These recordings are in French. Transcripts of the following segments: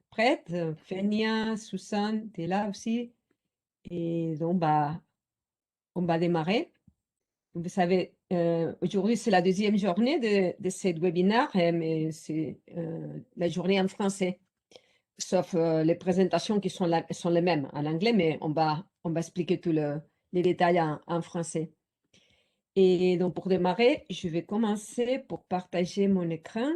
prête. Fenia, Susan, tu es là aussi. Et donc, on va démarrer. Vous savez, aujourd'hui, c'est la deuxième journée de ce webinaire, mais c'est la journée en français, sauf les présentations qui sont les mêmes en anglais, mais on va expliquer tous les détails en français. Et donc, pour démarrer, je vais commencer pour partager mon écran.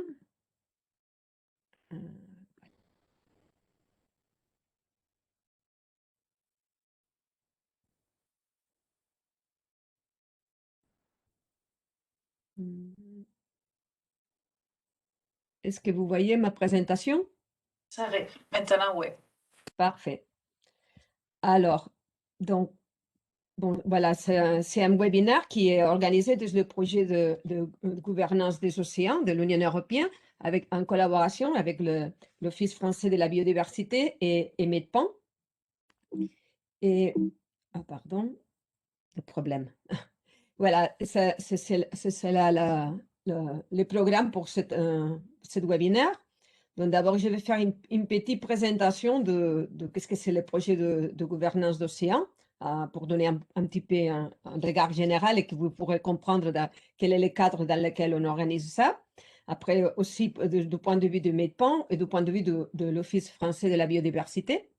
Est-ce que vous voyez ma présentation? Ça arrive. Maintenant, oui. Parfait. Alors, donc, bon, voilà, c'est un webinaire qui est organisé dans le projet de gouvernance des océans de l'Union européenne en collaboration avec l'Office français de la biodiversité et MEDPAN. Et, pardon, le problème. Voilà, c'est là le programme pour cette webinaire. Donc d'abord, je vais faire une petite présentation de qu'est-ce que c'est le projet de gouvernance d'océan pour donner un petit peu un regard général et que vous pourrez comprendre quel est le cadre dans lequel on organise ça. Après aussi du point de vue de MEDPAN et du point de vue de l'Office français de la biodiversité.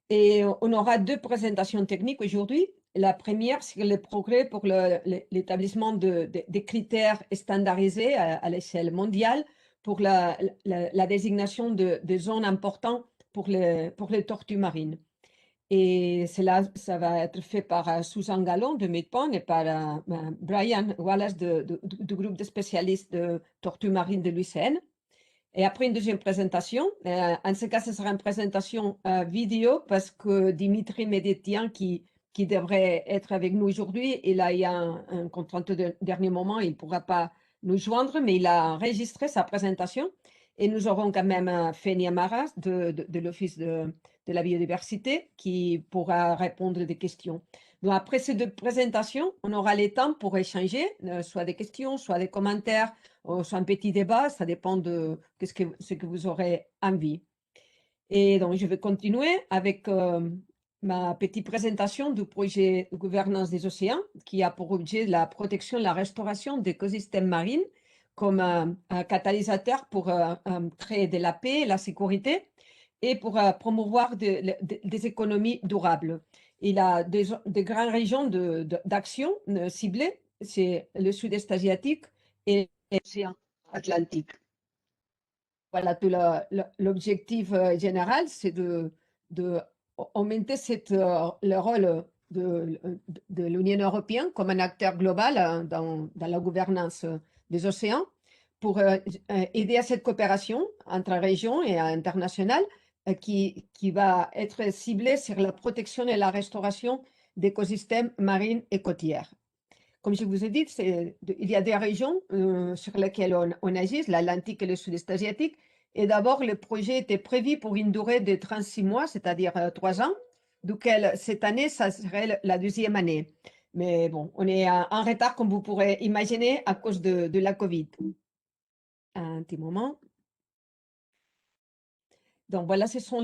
Et on aura deux présentations techniques aujourd'hui. La première, c'est le progrès pour l'établissement des critères standardisés à l'échelle mondiale pour la désignation de zones importantes pour les tortues marines. Et cela, ça va être fait par Susan Gallon de MEDPAN et par Brian Wallace du groupe de spécialistes de tortues marines de l'UICN. Et après une deuxième présentation, en ce cas, ce sera une présentation vidéo parce que Dimitri Medetian, qui devrait être avec nous aujourd'hui, il a eu un contrainte de dernier moment, il ne pourra pas nous joindre, mais il a enregistré sa présentation. Et nous aurons quand même Fenia Maras de l'Office de la biodiversité qui pourra répondre des questions. Donc, après ces deux présentations, on aura le temps pour échanger, soit des questions, soit des commentaires, soit un petit débat, ça dépend de ce que vous aurez envie. Et donc, je vais continuer avec ma petite présentation du projet de gouvernance des océans qui a pour objet la protection et la restauration d'écosystèmes marins comme un catalyseur pour créer de la paix et la sécurité et pour promouvoir des économies durables. Il a des grandes régions d'action ciblées, c'est le sud-est asiatique et l'océan Atlantique. Voilà, tout l'objectif général, c'est de augmenter le rôle de l'Union européenne comme un acteur global dans la gouvernance des océans pour aider à cette coopération entre régions et internationale qui va être ciblée sur la protection et la restauration d'écosystèmes marins et côtiers. Comme je vous ai dit, il y a des régions sur lesquelles on agit, l'Atlantique et le Sud-Est asiatique. Et d'abord, le projet était prévu pour une durée de 36 mois, c'est-à-dire 3 ans, duquel cette année, ça serait la deuxième année. Mais bon, on est en retard, comme vous pourrez imaginer, à cause de la Covid. Un petit moment. Donc voilà, ce sont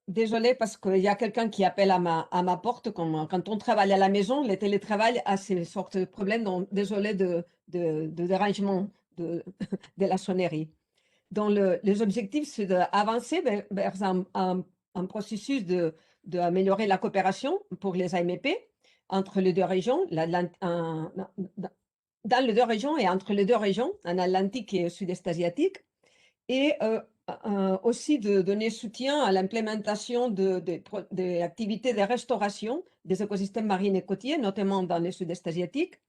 Désolée parce qu'il y a quelqu'un qui appelle à ma porte. Quand on travaille à la maison, le télétravail a ces sortes de problèmes. Donc, désolée de dérangement de, de la sonnerie. Donc, les objectifs, c'est d'avancer vers un processus d'améliorer la coopération pour les AMP entre les deux régions, dans les deux régions et entre les deux régions, en Atlantique et Sud-Est asiatique, et aussi de donner soutien à l'implémentation des activités de restauration des écosystèmes marins et côtiers, notamment dans le sud-est asiatique,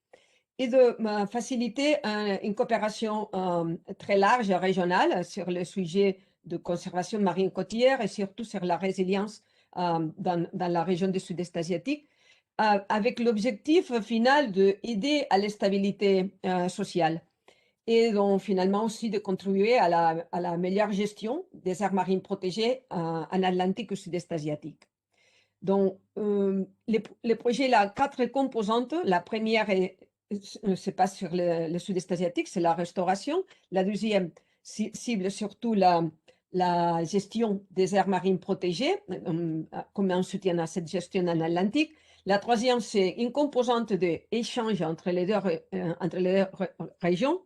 et de faciliter une coopération très large et régionale sur le sujet de conservation marine côtière et surtout sur la résilience dans la région du sud-est asiatique, avec l'objectif final d'aider à la stabilité sociale et donc finalement aussi de contribuer à la meilleure gestion des aires marines protégées en Atlantique et Sud-Est asiatique. Donc, le projet a 4 composantes. La première se passe sur le Sud-Est asiatique, c'est la restauration. La deuxième cible surtout la gestion des aires marines protégées, comment on soutient à cette gestion en Atlantique. La troisième, c'est une composante d'échange entre les deux régions.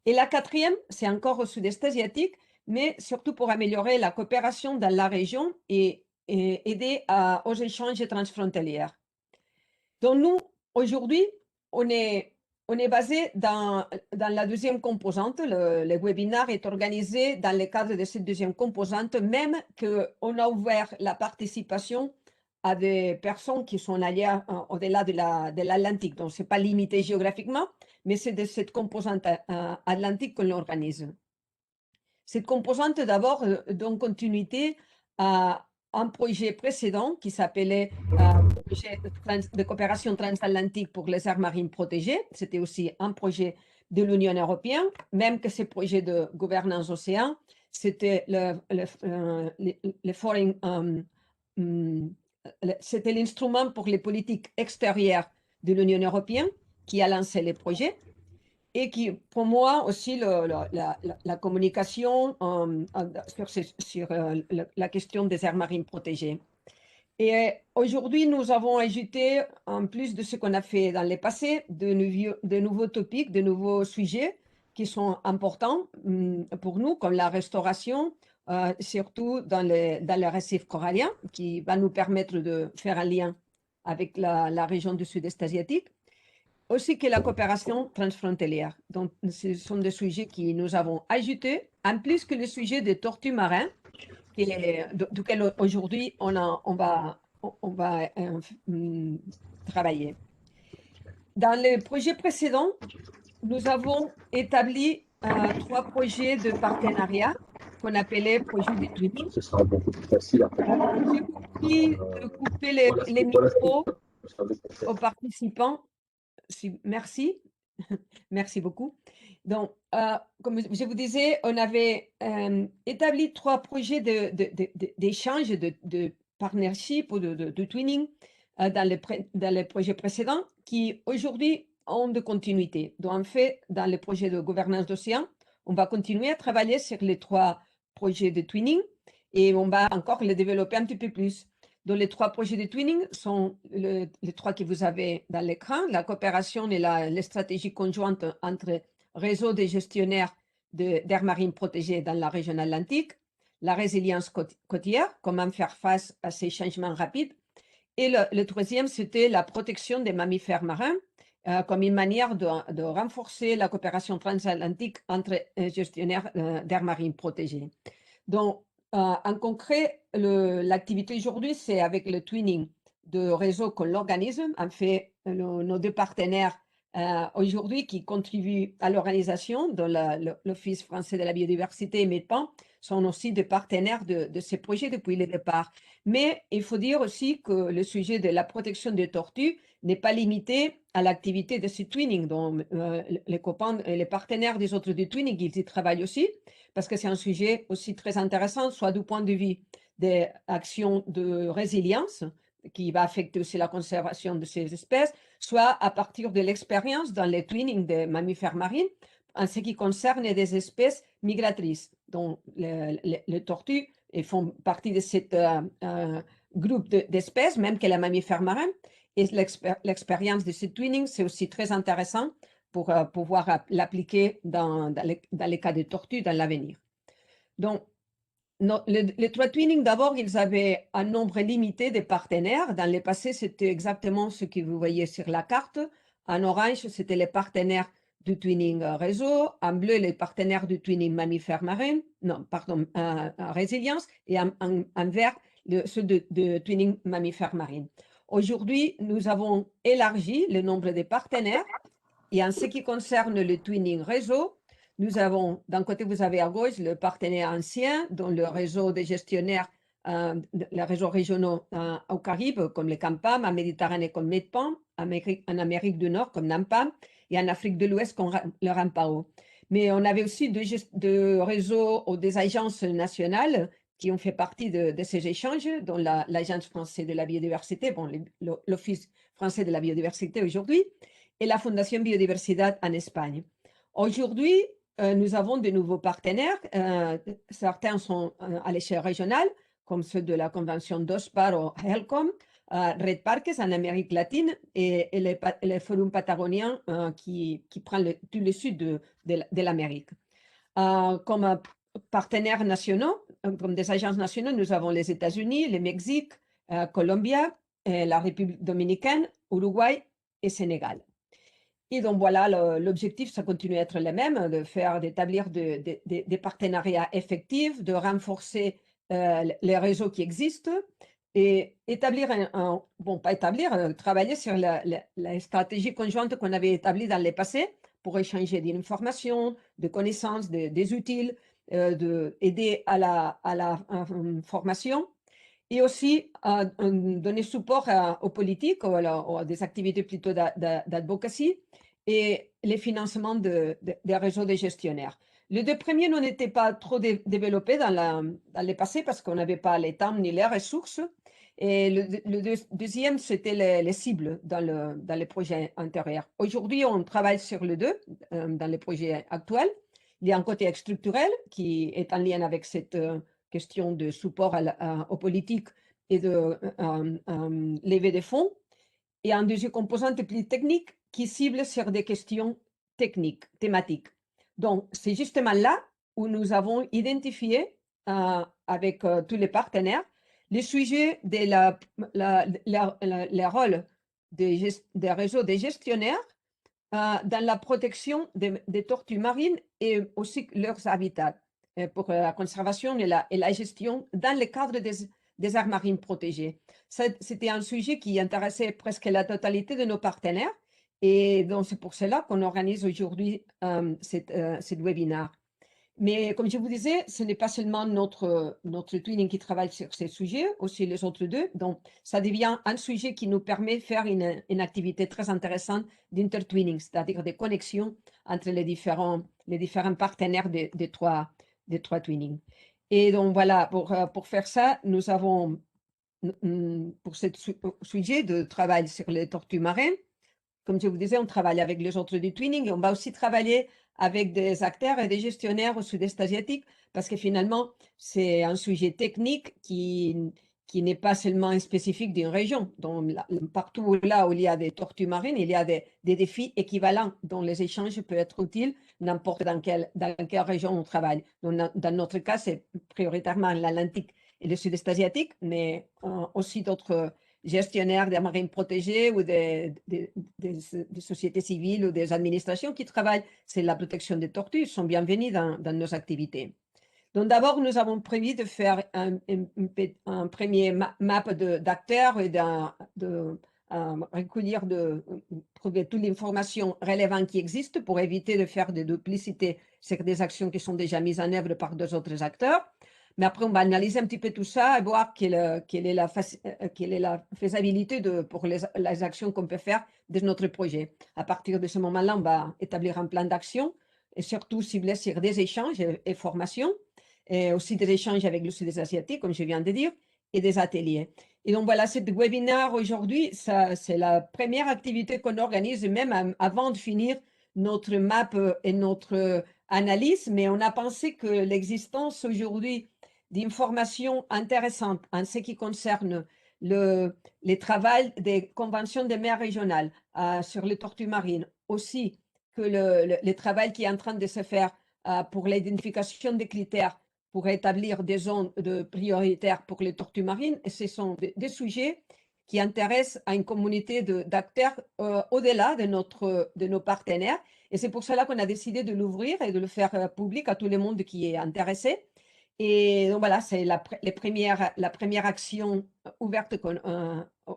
Et la quatrième, c'est encore au sud-est asiatique, mais surtout pour améliorer la coopération dans la région et aider aux échanges transfrontaliers. Donc nous, aujourd'hui, on est basé dans la deuxième composante. Le webinaire est organisé dans le cadre de cette deuxième composante, même qu'on a ouvert la participation à des personnes qui sont allées au-delà de l'Atlantique. Donc, ce n'est pas limité géographiquement, mais c'est de cette composante atlantique qu'on l'organise. Cette composante, d'abord, donne continuité à un projet précédent qui s'appelait projet de coopération transatlantique pour les aires marines protégées. C'était aussi un projet de l'Union européenne, même que ce projet de gouvernance océan, c'était c'était l'instrument pour les politiques extérieures de l'Union européenne qui a lancé le projet et qui, pour moi, aussi la communication sur la question des aires marines protégées. Et aujourd'hui, nous avons ajouté, en plus de ce qu'on a fait dans le passé, de nouveaux topics, de nouveaux sujets qui sont importants pour nous, comme la restauration, surtout dans les récifs coralliens, qui va nous permettre de faire un lien avec la région du sud-est asiatique, aussi que la coopération transfrontalière. Donc, ce sont des sujets que nous avons ajoutés, en plus que le sujet des tortues marines, duquel aujourd'hui on va travailler. Dans le projet précédent, nous avons établi 3 projets de partenariat qu'on appelait projet de twinning. Ce sera beaucoup plus facile après. J'ai compris de couper les micros aux participants. Merci. Merci beaucoup. Donc, comme je vous disais, on avait établi 3 projets d'échange, de partnership ou de twinning dans les projets précédents qui aujourd'hui ont de continuité. Donc, en fait, dans les projets de gouvernance d'océan, on va continuer à travailler sur les 3 projets de twinning et on va encore les développer un petit peu plus. Donc, les 3 projets de twinning sont les 3 que vous avez dans l'écran, la coopération et les stratégies conjointes entre réseaux de gestionnaires d'aires marines protégées dans la région atlantique, la résilience côtière, comment faire face à ces changements rapides, et le troisième, c'était la protection des mammifères marins comme une manière de renforcer la coopération transatlantique entre gestionnaires d'aires marines protégées. Donc, en concret, l'activité aujourd'hui, c'est avec le twinning de réseau qu'on l'organise. En fait, nos 2 partenaires aujourd'hui qui contribuent à l'organisation, dont l'Office français de la biodiversité et MEDPAN, sont aussi des partenaires de ces projets depuis le départ. Mais il faut dire aussi que le sujet de la protection des tortues n'est pas limité à l'activité de ce twinning. Donc, les copains et les partenaires des autres du twinning, ils y travaillent aussi, parce que c'est un sujet aussi très intéressant, soit du point de vue des actions de résilience, qui va affecter aussi la conservation de ces espèces, soit à partir de l'expérience dans le twinning des mammifères marins, en ce qui concerne des espèces migratrices, dont les tortues font partie de ce groupe d'espèces, même que les mammifères marins. Et l'expérience de ce twinning, c'est aussi très intéressant pour pouvoir l'appliquer dans les cas de tortues dans l'avenir. Donc, les 3 twinning, d'abord, ils avaient un nombre limité de partenaires. Dans le passé, c'était exactement ce que vous voyez sur la carte. En orange, c'était les partenaires du twinning réseau. En bleu, les partenaires du twinning mammifères marins. Non, pardon, résilience. Et en vert, ceux de twinning mammifères marins. Aujourd'hui, nous avons élargi le nombre de partenaires. Et en ce qui concerne le twinning réseau, nous avons, d'un côté, vous avez à gauche le partenaire ancien, dont le réseau des gestionnaires, les réseaux régionaux au Caraïbes, comme le CAMPAM, en Méditerranée comme MEDPAN, en Amérique du Nord comme NAMPAM, et en Afrique de l'Ouest comme le RAMPAO. Mais on avait aussi 2 réseaux ou des agences nationales qui ont fait partie de ces échanges, dont l'Agence française de la biodiversité, bon, l'Office français de la biodiversité aujourd'hui, et la Fondation Biodiversidad en Espagne. Aujourd'hui, nous avons de nouveaux partenaires. Certains sont à l'échelle régionale, comme ceux de la convention d'OSPAR ou HELCOM, Red Parques en Amérique latine et le Forum patagonien qui prend tout le sud de l'Amérique. Comme partenaires nationaux, comme des agences nationales, nous avons les États-Unis, le Mexique, Colombie, la République dominicaine, Uruguay et Sénégal. Et donc voilà, l'objectif, ça continue à être le même, d'établir des partenariats effectifs, de renforcer les réseaux qui existent et établir travailler sur la stratégie conjointe qu'on avait établie dans le passé pour échanger d'informations, de connaissances, des outils, aider à la formation et aussi donner support aux politiques ou à des activités plutôt d'advocacy et les financements des réseaux de gestionnaires. Les deux premiers n'étaient pas trop développés dans le passé parce qu'on n'avait pas les temps ni les ressources. Et le deuxième, c'était les cibles dans les projets antérieurs. Aujourd'hui, on travaille sur les deux dans les projets actuels. Il y a un côté structurel qui est en lien avec cette question de support aux politiques et de lever des fonds. Et un deuxième composante plus technique qui cible sur des questions techniques, thématiques. Donc, c'est justement là où nous avons identifié avec tous les partenaires les sujets de les rôles des réseaux des gestionnaires dans la protection des tortues marines et aussi leurs habitats pour la conservation et la gestion dans le cadre des aires marines protégées. C'était un sujet qui intéressait presque la totalité de nos partenaires et donc c'est pour cela qu'on organise aujourd'hui cette webinaire. Mais comme je vous disais, ce n'est pas seulement notre twinning qui travaille sur ces sujets, aussi les autres deux. Donc, ça devient un sujet qui nous permet de faire une activité très intéressante d'intertwinning, c'est-à-dire des connexions entre les différents partenaires des trois twinning. Et donc, voilà, pour faire ça, nous avons, pour ce sujet de travail sur les tortues marines, comme je vous disais, on travaille avec les autres du twinning et on va aussi travailler avec des acteurs et des gestionnaires au sud-est asiatique parce que finalement, c'est un sujet technique qui n'est pas seulement spécifique d'une région. Donc, partout là où il y a des tortues marines, il y a des défis équivalents dont les échanges peuvent être utiles n'importe dans quelle région on travaille. Donc, dans notre cas, c'est prioritairement l'Atlantique et le sud-est asiatique, mais aussi d'autres gestionnaires des marines protégées ou des sociétés civiles ou des administrations qui travaillent sur la protection des tortues sont bienvenus dans nos activités. Donc d'abord, nous avons prévu de faire un premier map d'acteurs et de recueillir, trouver toute l'information relevante qui existe pour éviter de faire des duplicités sur des actions qui sont déjà mises en œuvre par deux autres acteurs. Mais après, on va analyser un petit peu tout ça et voir quelle est la faisabilité pour les actions qu'on peut faire de notre projet. À partir de ce moment-là, on va établir un plan d'action et surtout cibler sur des échanges et formations, et aussi des échanges avec le sud-est asiatique, comme je viens de dire, et des ateliers. Et donc voilà, ce webinaire aujourd'hui, c'est la première activité qu'on organise, même avant de finir notre map et notre analyse, mais on a pensé que l'existence aujourd'hui d'informations intéressantes en ce qui concerne les travaux des conventions des mers régionales sur les tortues marines, aussi que le travail qui est en train de se faire pour l'identification des critères pour établir des zones prioritaires pour les tortues marines, et ce sont des sujets qui intéressent à une communauté d'acteurs au-delà de nos partenaires. Et c'est pour cela qu'on a décidé de l'ouvrir et de le faire public à tout le monde qui est intéressé. Et donc voilà, c'est la première action ouverte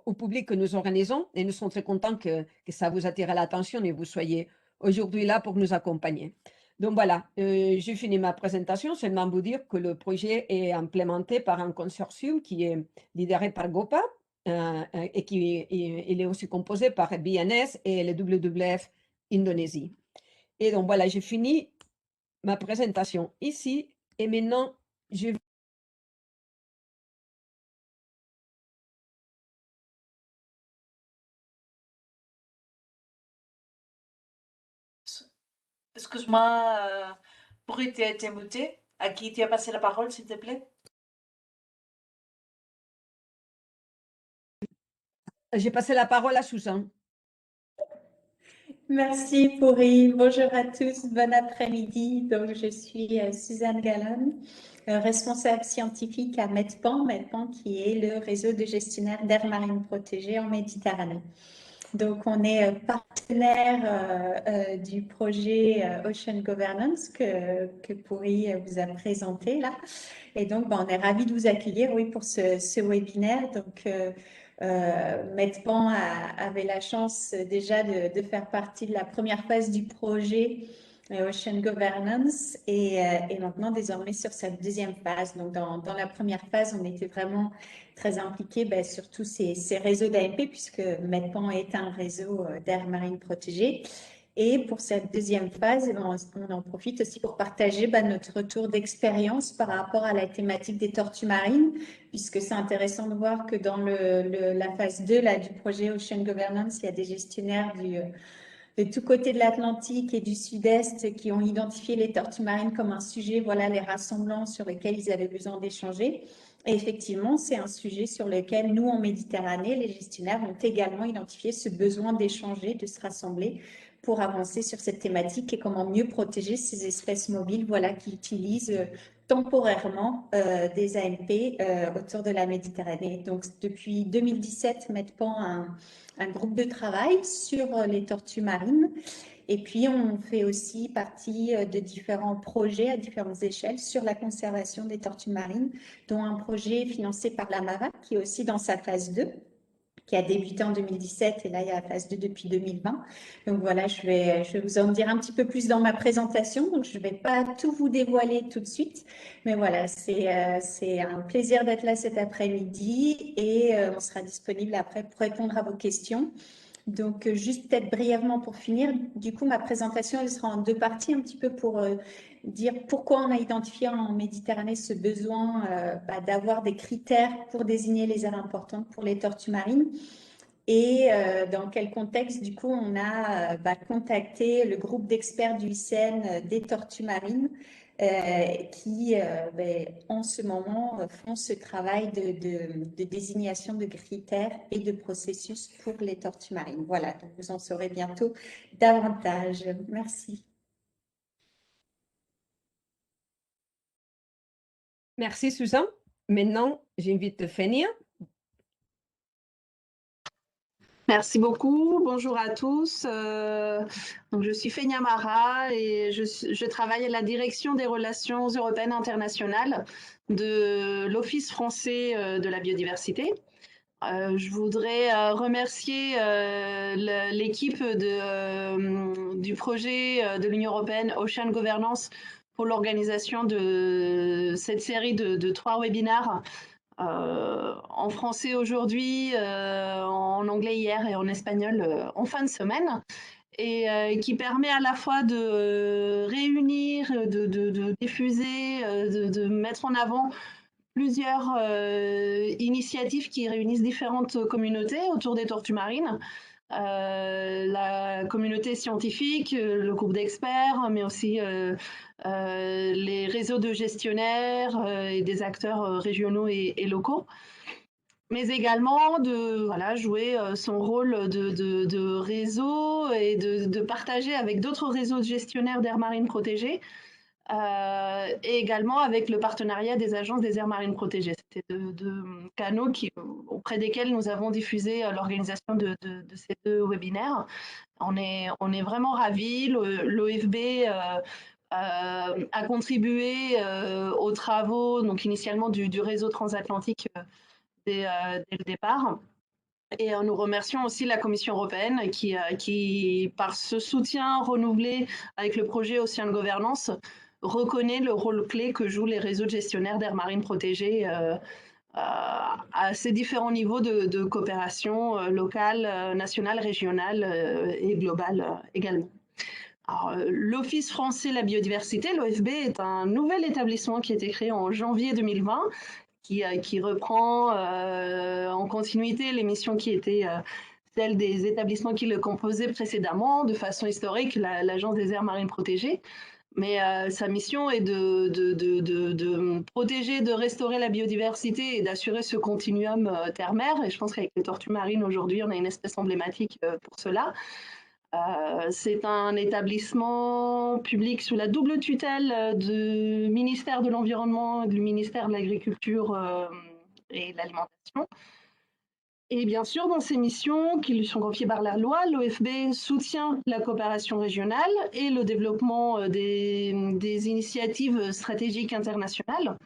au public que nous organisons et nous sommes très contents que ça vous attire l'attention et vous soyez aujourd'hui là pour nous accompagner. Donc voilà, j'ai fini ma présentation, seulement vous dire que le projet est implémenté par un consortium qui est lidéré par GOPA et il est aussi composé par BNS et le WWF Indonésie. Et donc voilà, j'ai fini ma présentation ici et maintenant je vais Excuse-moi, Pourquoi tu as été muté? À qui tu as passé la parole, s'il te plaît? J'ai passé la parole à Susan. Merci Pourri. Bonjour à tous, bon après-midi. Donc, je suis Suzanne Gallon, responsable scientifique à MEDPAN, MEDPAN qui est le réseau de gestionnaires d'aires marines protégées en Méditerranée. Donc, on est partenaire du projet Ocean Governance que Pourri vous a présenté là. Et donc, on est ravis de vous accueillir, oui, pour ce webinaire. Donc, MEDPAN avait la chance déjà de faire partie de la première phase du projet Ocean Governance et maintenant désormais sur cette deuxième phase. Donc, dans la première phase, on était vraiment très impliqués sur tous ces réseaux d'AMP puisque MEDPAN est un réseau d'aires marines protégées. Et pour cette deuxième phase, on en profite aussi pour partager notre retour d'expérience par rapport à la thématique des tortues marines, puisque c'est intéressant de voir que dans la phase 2 là, du projet Ocean Governance, il y a des gestionnaires de tous côtés de l'Atlantique et du Sud-Est qui ont identifié les tortues marines comme un sujet, voilà, les rassemblant sur lesquels ils avaient besoin d'échanger. Et effectivement, c'est un sujet sur lequel nous, en Méditerranée, les gestionnaires ont également identifié ce besoin d'échanger, de se rassembler pour avancer sur cette thématique et comment mieux protéger ces espèces mobiles, voilà, qui utilisent temporairement des AMP autour de la Méditerranée. Donc, depuis 2017, MEDPAN a un groupe de travail sur les tortues marines. Et puis, on fait aussi partie de différents projets à différentes échelles sur la conservation des tortues marines, dont un projet financé par la MAVAC, qui est aussi dans sa phase 2, qui a débuté en 2017 et là, il y a la phase 2 depuis 2020. Donc voilà, je vais vous en dire un petit peu plus dans ma présentation. Donc, je ne vais pas tout vous dévoiler tout de suite. Mais voilà, c'est un plaisir d'être là cet après-midi et on sera disponible après pour répondre à vos questions. Donc, juste peut-être brièvement pour finir, du coup, ma présentation, elle sera en deux parties, un petit peu pour dire pourquoi on a identifié en Méditerranée ce besoin d'avoir des critères pour désigner les aires importantes pour les tortues marines et dans quel contexte, du coup, on a contacté le groupe d'experts du ICN des tortues marines qui, en ce moment, font ce travail de désignation de critères et de processus pour les tortues marines. Voilà, donc vous en saurez bientôt davantage. Merci. Merci, Susan. Maintenant, j'invite Fenia. Merci beaucoup. Bonjour à tous. Donc je suis Fenia Mara et je travaille à la direction des relations européennes internationales de l'Office français de la biodiversité. Je voudrais remercier l'équipe du projet de l'Union européenne Ocean Governance pour l'organisation de cette série de 3 webinaires en français aujourd'hui, en anglais hier et en espagnol en fin de semaine, et qui permet à la fois de réunir, de diffuser, de mettre en avant plusieurs initiatives qui réunissent différentes communautés autour des tortues marines. La communauté scientifique, le groupe d'experts, mais aussi les réseaux de gestionnaires et des acteurs régionaux et locaux, mais également de jouer son rôle de réseau et de partager avec d'autres réseaux de gestionnaires d'aires marines protégées, et également avec le partenariat des agences des aires marines protégées. C'était deux canaux auprès desquels nous avons diffusé l'organisation de ces 2 webinaires. On est vraiment ravis. L'OFB a contribué aux travaux, donc initialement du réseau transatlantique dès le départ. Et nous remercions aussi la Commission européenne qui, par ce soutien renouvelé avec le projet Ocean Governance, reconnaît le rôle clé que jouent les réseaux de gestionnaires d'aires marines protégées à ces différents niveaux de coopération locale, nationale, régionale et globale également. L'Office français de la biodiversité, l'OFB, est un nouvel établissement qui a été créé en janvier 2020, qui reprend en continuité les missions qui étaient celles des établissements qui le composaient précédemment, de façon historique, l'Agence des aires marines protégées. Mais sa mission est de protéger, de restaurer la biodiversité et d'assurer ce continuum terre-mer. Et je pense qu'avec les tortues marines, aujourd'hui, on a une espèce emblématique pour cela. C'est un établissement public sous la double tutelle du ministère de l'Environnement et du ministère de l'Agriculture et de l'Alimentation. Et bien sûr, dans ses missions qui lui sont confiées par la loi, l'OFB soutient la coopération régionale et le développement des initiatives stratégiques internationales.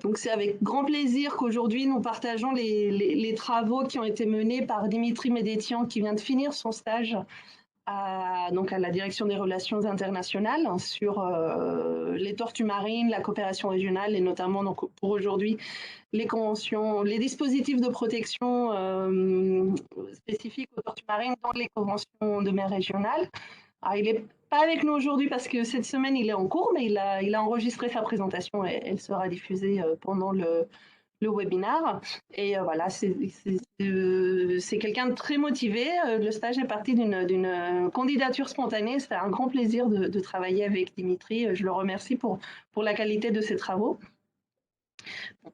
Donc c'est avec grand plaisir qu'aujourd'hui nous partageons les travaux qui ont été menés par Dimitri Medetian qui vient de finir son stage donc à la direction des relations internationales sur les tortues marines, la coopération régionale et notamment donc, pour aujourd'hui les conventions, les dispositifs de protection spécifiques aux tortues marines dans les conventions de mer régionales. Alors, il n'est pas avec nous aujourd'hui parce que cette semaine il est en cours, mais il a enregistré sa présentation et elle sera diffusée pendant le webinaire. Et voilà, c'est quelqu'un de très motivé. Le stage est parti d'une candidature spontanée. C'était un grand plaisir de travailler avec Dimitri. Je le remercie pour la qualité de ses travaux.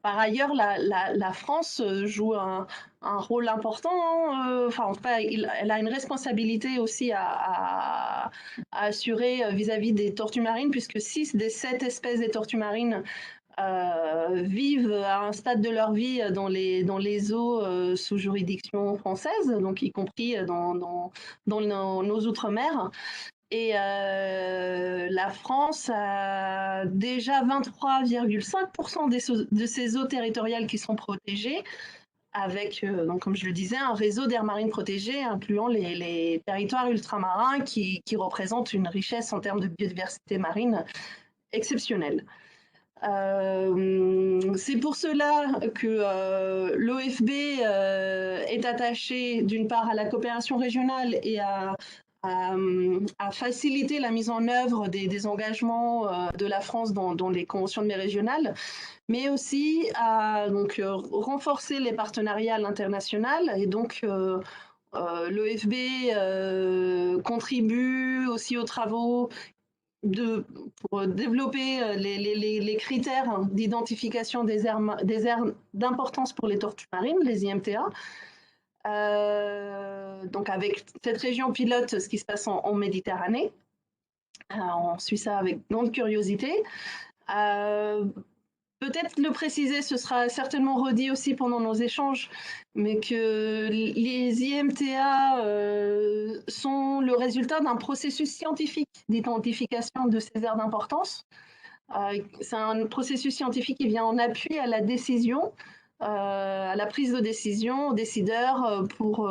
Par ailleurs, la France joue un rôle important. Enfin, en tout cas, elle a une responsabilité aussi à assurer vis-à-vis des tortues marines, puisque 6 des 7 espèces des tortues marines vivent à un stade de leur vie dans les eaux sous juridiction française, donc y compris dans nos outre-mer. Et la France a déjà 23,5% de ses eaux territoriales qui sont protégées, avec, donc, comme je le disais, un réseau d'aires marines protégées, incluant les territoires ultramarins qui représentent une richesse en termes de biodiversité marine exceptionnelle. C'est pour cela que l'OFB est attaché d'une part à la coopération régionale et à faciliter la mise en œuvre des engagements de la France dans les conventions de mer régionales, mais aussi à donc, renforcer les partenariats à l'international. Et donc, l'OFB contribue aussi aux travaux pour développer les critères d'identification des aires d'importance pour les tortues marines, les IMTA. Donc avec cette région pilote, ce qui se passe en Méditerranée. On suit ça avec grande curiosité. Peut-être le préciser, ce sera certainement redit aussi pendant nos échanges, mais que les IMTA sont le résultat d'un processus scientifique d'identification de ces aires d'importance. C'est un processus scientifique qui vient en appui à la décision, à la prise de décision aux décideurs pour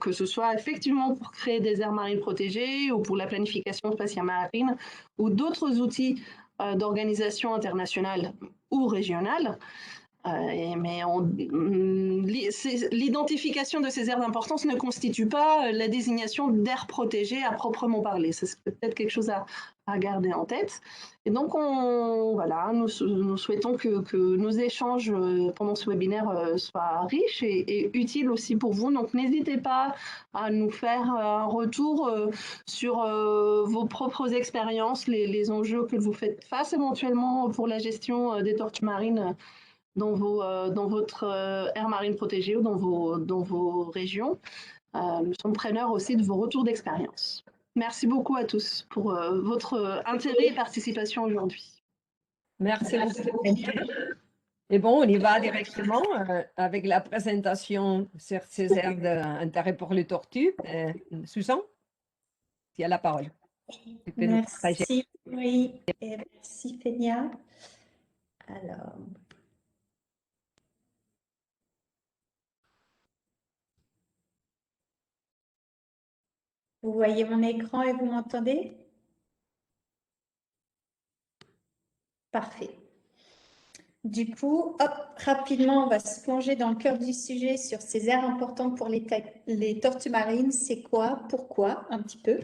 que ce soit effectivement pour créer des aires marines protégées ou pour la planification spatiale marine ou d'autres outils d'organisation internationale ou régionale. Mais l'identification de ces aires d'importance ne constitue pas la désignation d'aires protégées à proprement parler. C'est peut-être quelque chose à garder en tête. Et donc, voilà, nous souhaitons que nos échanges pendant ce webinaire soient riches et utiles aussi pour vous. Donc, n'hésitez pas à nous faire un retour sur vos propres expériences, les enjeux que vous faites face éventuellement pour la gestion des tortues marines dans votre aire marine protégée ou dans vos régions. Nous sommes preneurs aussi de vos retours d'expérience. Merci beaucoup à tous pour votre intérêt et participation aujourd'hui. Merci beaucoup. Et bon, on y va directement avec la présentation sur ces aires d'intérêt pour les tortues. Susan, tu as la parole. Merci, oui, et merci Fenia. Alors, vous voyez mon écran et vous m'entendez? Parfait. Du coup, hop, rapidement, on va se plonger dans le cœur du sujet sur ces aires importantes pour les tortues marines. C'est quoi? Pourquoi? Un petit peu.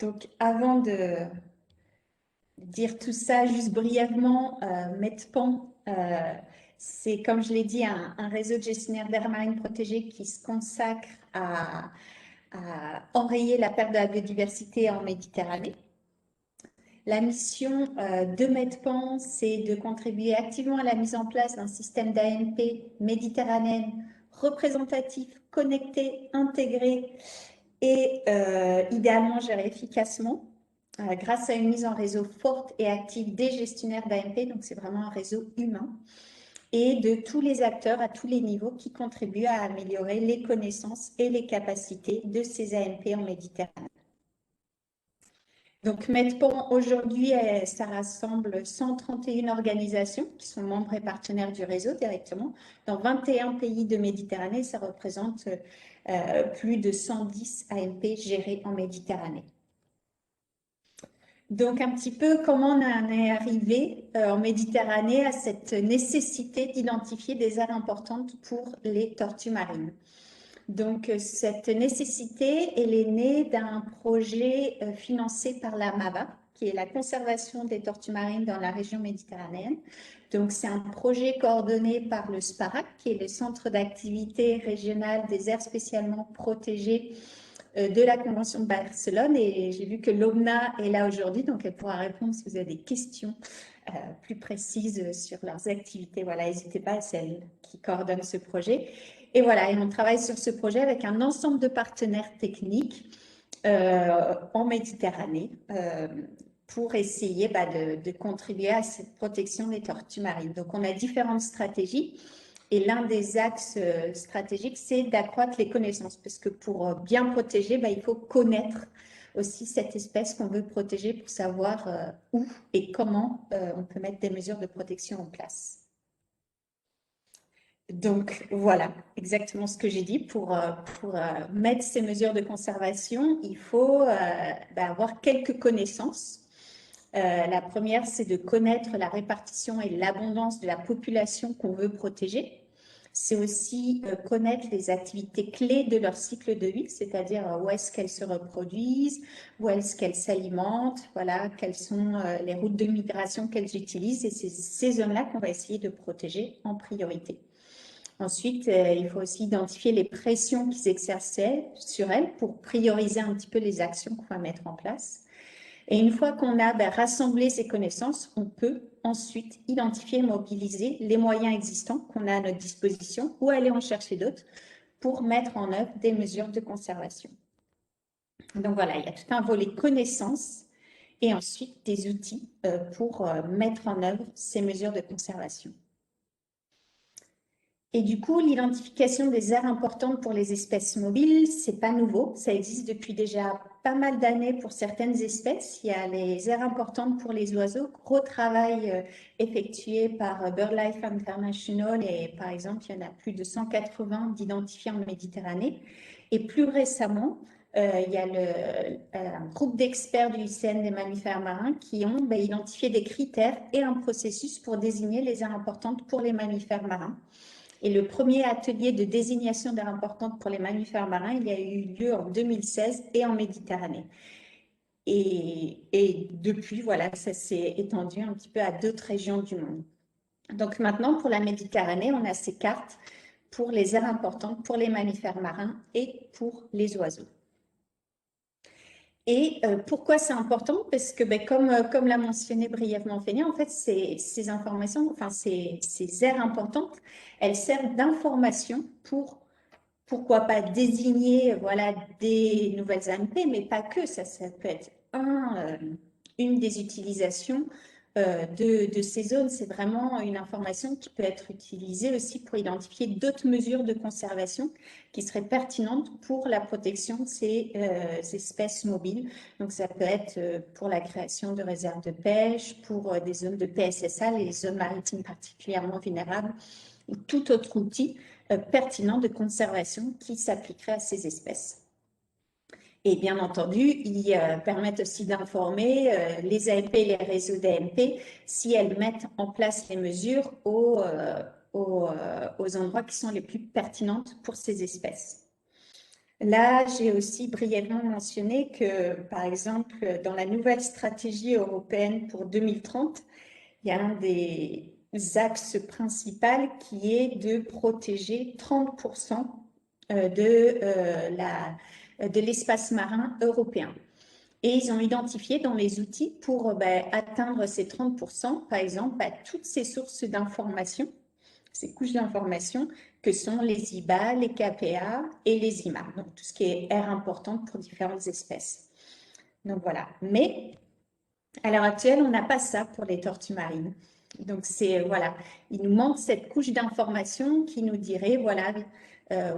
Donc, avant de dire tout ça, juste brièvement, MEDPAN, c'est, comme je l'ai dit, un réseau de gestionnaires d'aires marines protégées qui se consacre à enrayer la perte de la biodiversité en Méditerranée. La mission de Medpan, c'est de contribuer activement à la mise en place d'un système d'AMP méditerranéen représentatif, connecté, intégré et idéalement géré efficacement grâce à une mise en réseau forte et active des gestionnaires d'AMP, donc c'est vraiment un réseau humain, et de tous les acteurs à tous les niveaux qui contribuent à améliorer les connaissances et les capacités de ces AMP en Méditerranée. Donc Medpan, aujourd'hui, ça rassemble 131 organisations qui sont membres et partenaires du réseau directement dans 21 pays de Méditerranée. Ça représente plus de 110 AMP gérés en Méditerranée. Donc, un petit peu comment on en est arrivé en Méditerranée à cette nécessité d'identifier des aires importantes pour les tortues marines. Donc, cette nécessité, elle est née d'un projet financé par la MAVA, qui est la conservation des tortues marines dans la région méditerranéenne. Donc, c'est un projet coordonné par le SPARAC, qui est le Centre d'activité régional des aires spécialement protégées de la Convention de Barcelone. Et j'ai vu que Lobna est là aujourd'hui, donc elle pourra répondre si vous avez des questions plus précises sur leurs activités. Voilà, n'hésitez pas, c'est elle qui coordonne ce projet. Et voilà, et on travaille sur ce projet avec un ensemble de partenaires techniques en Méditerranée pour essayer de contribuer à cette protection des tortues marines. Donc, on a différentes stratégies. Et l'un des axes stratégiques, c'est d'accroître les connaissances, parce que pour bien protéger, il faut connaître aussi cette espèce qu'on veut protéger pour savoir où et comment on peut mettre des mesures de protection en place. Donc voilà, exactement ce que j'ai dit. Pour mettre ces mesures de conservation, il faut avoir quelques connaissances. La première, c'est de connaître la répartition et l'abondance de la population qu'on veut protéger. C'est aussi connaître les activités clés de leur cycle de vie, c'est-à-dire où est-ce qu'elles se reproduisent, où est-ce qu'elles s'alimentent, voilà, quelles sont les routes de migration qu'elles utilisent, et c'est ces zones-là qu'on va essayer de protéger en priorité. Ensuite, il faut aussi identifier les pressions qui s'exercent sur elles pour prioriser un petit peu les actions qu'on va mettre en place. Et une fois qu'on a rassemblé ces connaissances, on peut ensuite identifier et mobiliser les moyens existants qu'on a à notre disposition ou aller en chercher d'autres pour mettre en œuvre des mesures de conservation. Donc voilà, il y a tout un volet connaissances et ensuite des outils pour mettre en œuvre ces mesures de conservation. Et du coup, l'identification des aires importantes pour les espèces mobiles, c'est pas nouveau. Ça existe depuis déjà pas mal d'années pour certaines espèces. Il y a les aires importantes pour les oiseaux, gros travail effectué par BirdLife International, et par exemple, il y en a plus de 180 d'identifiés en Méditerranée. Et plus récemment, il y a un groupe d'experts du ICN des mammifères marins qui ont identifié des critères et un processus pour désigner les aires importantes pour les mammifères marins. Et le premier atelier de désignation d'aires importantes pour les mammifères marins, il y a eu lieu en 2016 et en Méditerranée. Et depuis, voilà, ça s'est étendu un petit peu à d'autres régions du monde. Donc maintenant, pour la Méditerranée, on a ces cartes pour les aires importantes pour les mammifères marins et pour les oiseaux. Et pourquoi c'est important? Parce que comme l'a mentionné brièvement Fénia, en fait, ces informations, enfin ces aires importantes, elles servent d'information pour, pourquoi pas, désigner voilà, des nouvelles AMP, mais pas que, ça peut être une des utilisations de ces zones. C'est vraiment une information qui peut être utilisée aussi pour identifier d'autres mesures de conservation qui seraient pertinentes pour la protection de ces espèces mobiles. Donc, ça peut être pour la création de réserves de pêche, pour des zones de PSSA, les zones maritimes particulièrement vulnérables, ou tout autre outil pertinent de conservation qui s'appliquerait à ces espèces. Et bien entendu, ils permettent aussi d'informer les AMP et les réseaux d'AMP si elles mettent en place les mesures aux endroits qui sont les plus pertinentes pour ces espèces. Là, j'ai aussi brièvement mentionné que, par exemple, dans la nouvelle stratégie européenne pour 2030, il y a un des axes principaux qui est de protéger 30% de l'espace marin européen. Et ils ont identifié dans les outils pour atteindre ces 30%, par exemple, toutes ces sources d'informations, ces couches d'informations que sont les IBA, les KPA et les IMA, donc tout ce qui est aire importante pour différentes espèces. Donc voilà, mais à l'heure actuelle, on n'a pas ça pour les tortues marines. Donc voilà, il nous manque cette couche d'information qui nous dirait, voilà,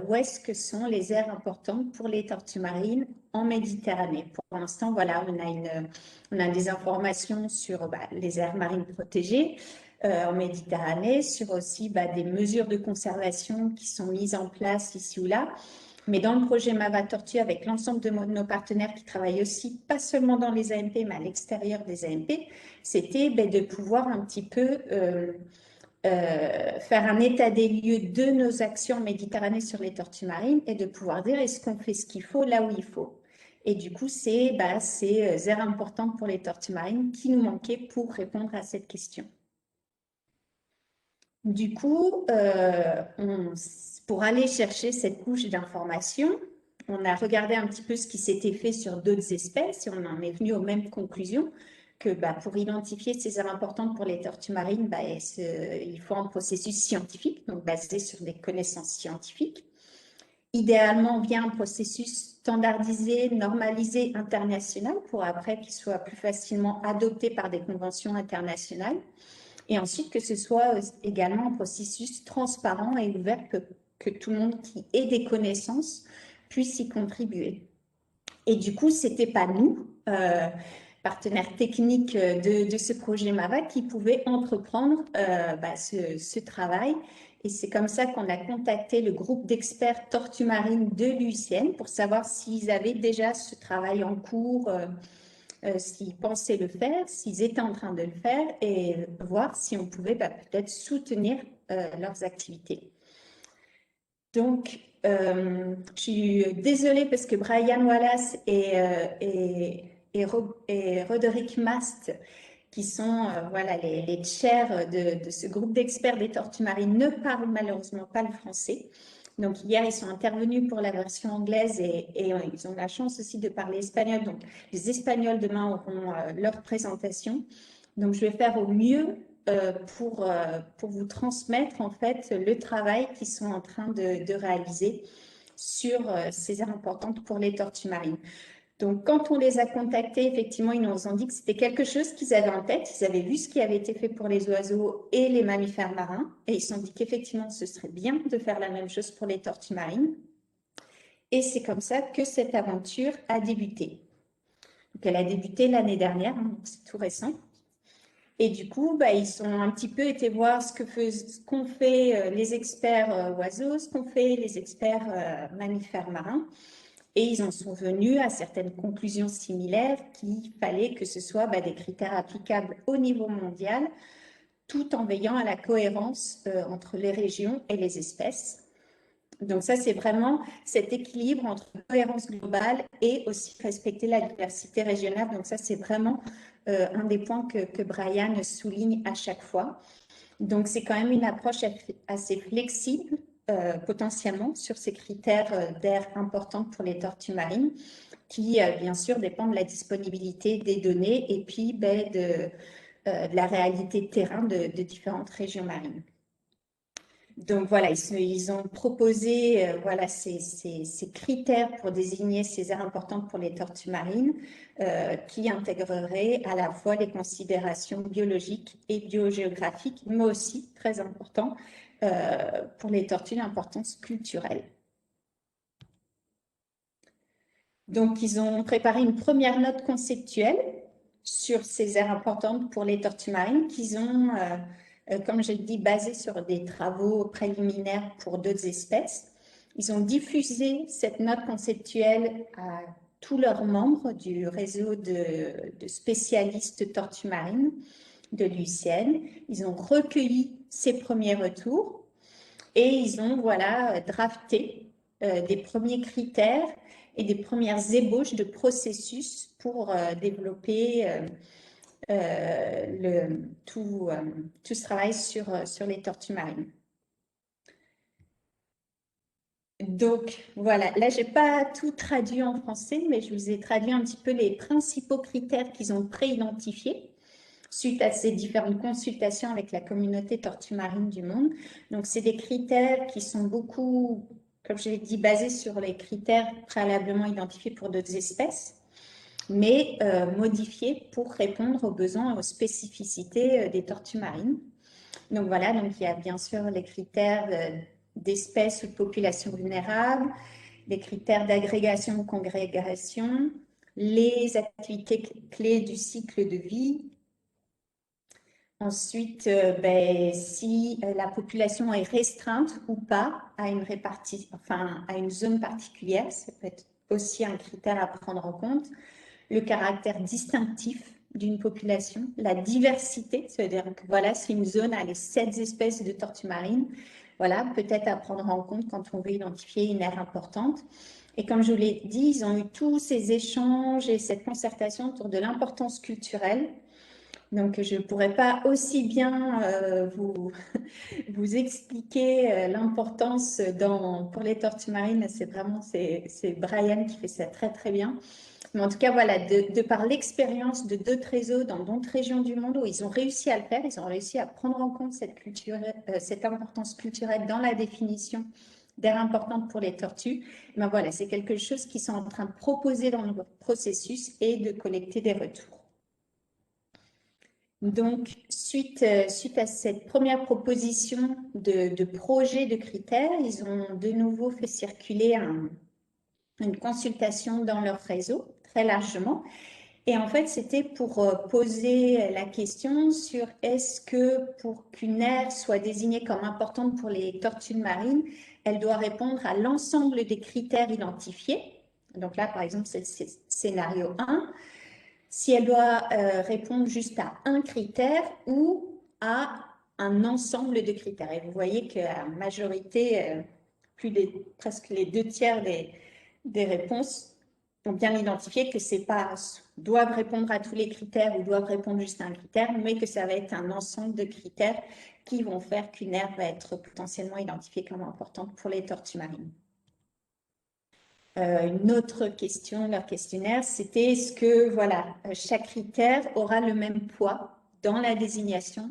où est-ce que sont les aires importantes pour les tortues marines en Méditerranée. Pour l'instant, voilà, on a des informations sur les aires marines protégées en Méditerranée, sur aussi des mesures de conservation qui sont mises en place ici ou là. Mais dans le projet Mava Tortue, avec l'ensemble de nos partenaires qui travaillent aussi, pas seulement dans les AMP, mais à l'extérieur des AMP, c'était de pouvoir un petit peu faire un état des lieux de nos actions en Méditerranée sur les tortues marines et de pouvoir dire est-ce qu'on fait ce qu'il faut là où il faut. Et du coup, c'est ces aires importantes pour les tortues marines qui nous manquaient pour répondre à cette question. Du coup, pour aller chercher cette couche d'information, on a regardé un petit peu ce qui s'était fait sur d'autres espèces et on en est venu aux mêmes conclusions que pour identifier ces aires importantes pour les tortues marines, il faut un processus scientifique, donc basé sur des connaissances scientifiques. Idéalement, via un processus standardisé, normalisé, international, pour après qu'il soit plus facilement adopté par des conventions internationales. Et ensuite, que ce soit également un processus transparent et ouvert que tout le monde qui ait des connaissances puisse y contribuer. Et du coup, ce n'était pas nous, partenaires techniques de ce projet MAVA, qui pouvaient entreprendre ce travail. Et c'est comme ça qu'on a contacté le groupe d'experts tortues marines de l'UICN pour savoir s'ils avaient déjà ce travail en cours, s'ils pensaient le faire, s'ils étaient en train de le faire et voir si on pouvait peut-être soutenir leurs activités. Donc, je suis désolée parce que Brian Wallace et Roderick Mast, qui sont les chairs de ce groupe d'experts des tortues marines, ne parlent malheureusement pas le français. Donc, hier, ils sont intervenus pour la version anglaise et ils ont la chance aussi de parler espagnol. Donc, les Espagnols demain auront leur présentation. Donc, je vais faire au mieux pour vous transmettre en fait le travail qu'ils sont en train de réaliser sur ces aires importantes pour les tortues marines. Donc, quand on les a contactés, effectivement, ils nous ont dit que c'était quelque chose qu'ils avaient en tête. Ils avaient vu ce qui avait été fait pour les oiseaux et les mammifères marins. Et ils se sont dit qu'effectivement, ce serait bien de faire la même chose pour les tortues marines. Et c'est comme ça que cette aventure a débuté. Donc, elle a débuté l'année dernière, donc c'est tout récent. Et du coup, ils ont un petit peu été voir ce qu'ont fait les experts oiseaux, ce qu'ont fait les experts mammifères marins. Et ils en sont venus à certaines conclusions similaires qu'il fallait que ce soit des critères applicables au niveau mondial, tout en veillant à la cohérence entre les régions et les espèces. Donc ça, c'est vraiment cet équilibre entre cohérence globale et aussi respecter la diversité régionale. Donc ça, c'est vraiment un des points que Brian souligne à chaque fois. Donc c'est quand même une approche assez flexible, potentiellement, sur ces critères d'air importants pour les tortues marines, qui, bien sûr, dépendent de la disponibilité des données et puis de la réalité de terrain de différentes régions marines. Donc voilà, ils ont proposé ces critères pour désigner ces aires importantes pour les tortues marines qui intégreraient à la fois les considérations biologiques et biogéographiques, mais aussi, très important, pour les tortues, l'importance culturelle. Donc, ils ont préparé une première note conceptuelle sur ces aires importantes pour les tortues marines qu'ils ont, comme je le dis, basées sur des travaux préliminaires pour d'autres espèces. Ils ont diffusé cette note conceptuelle à tous leurs membres du réseau de spécialistes tortues marines de l'UICN. Ils ont recueilli ces premiers retours et ils ont drafté des premiers critères et des premières ébauches de processus pour développer tout ce travail sur les tortues marines. Donc, voilà, là, je n'ai pas tout traduit en français, mais je vous ai traduit un petit peu les principaux critères qu'ils ont pré-identifiés suite à ces différentes consultations avec la communauté tortue marine du monde. Donc, c'est des critères qui sont beaucoup, comme je l'ai dit, basés sur les critères préalablement identifiés pour d'autres espèces, mais modifiés pour répondre aux besoins et aux spécificités des tortues marines. Donc voilà, donc il y a bien sûr les critères d'espèces ou de populations vulnérables, les critères d'agrégation ou congrégation, les activités clés du cycle de vie. Ensuite, si la population est restreinte ou pas à une à une zone particulière, ça peut être aussi un critère à prendre en compte. Le caractère distinctif d'une population, la diversité, c'est-à-dire que voilà, si une zone a les 7 espèces de tortues marines, voilà, peut-être à prendre en compte quand on veut identifier une aire importante. Et comme je vous l'ai dit, ils ont eu tous ces échanges et cette concertation autour de l'importance culturelle. Donc, je ne pourrais pas aussi bien vous expliquer l'importance pour les tortues marines. C'est Brian qui fait ça très, très bien. Mais en tout cas, voilà, de par l'expérience de d'autres réseaux dans d'autres régions du monde où ils ont réussi à le faire, ils ont réussi à prendre en compte cette importance culturelle dans la définition d'aires importantes pour les tortues. Ben voilà, c'est quelque chose qu'ils sont en train de proposer dans le processus et de collecter des retours. Donc, suite à cette première proposition de projet de critères, ils ont de nouveau fait circuler une consultation dans leur réseau, très largement. Et en fait, c'était pour poser la question sur est-ce que pour qu'une aire soit désignée comme importante pour les tortues marines, elle doit répondre à l'ensemble des critères identifiés. Donc là, par exemple, c'est le scénario 1. Si elle doit répondre juste à un critère ou à un ensemble de critères. Et vous voyez que la majorité, presque les 2/3 des réponses ont bien identifié que c'est pas doivent répondre à tous les critères ou doivent répondre juste à un critère, mais que ça va être un ensemble de critères qui vont faire qu'une aire va être potentiellement identifiée comme importante pour les tortues marines. Une autre question, leur questionnaire, c'était est-ce que voilà, chaque critère aura le même poids dans la désignation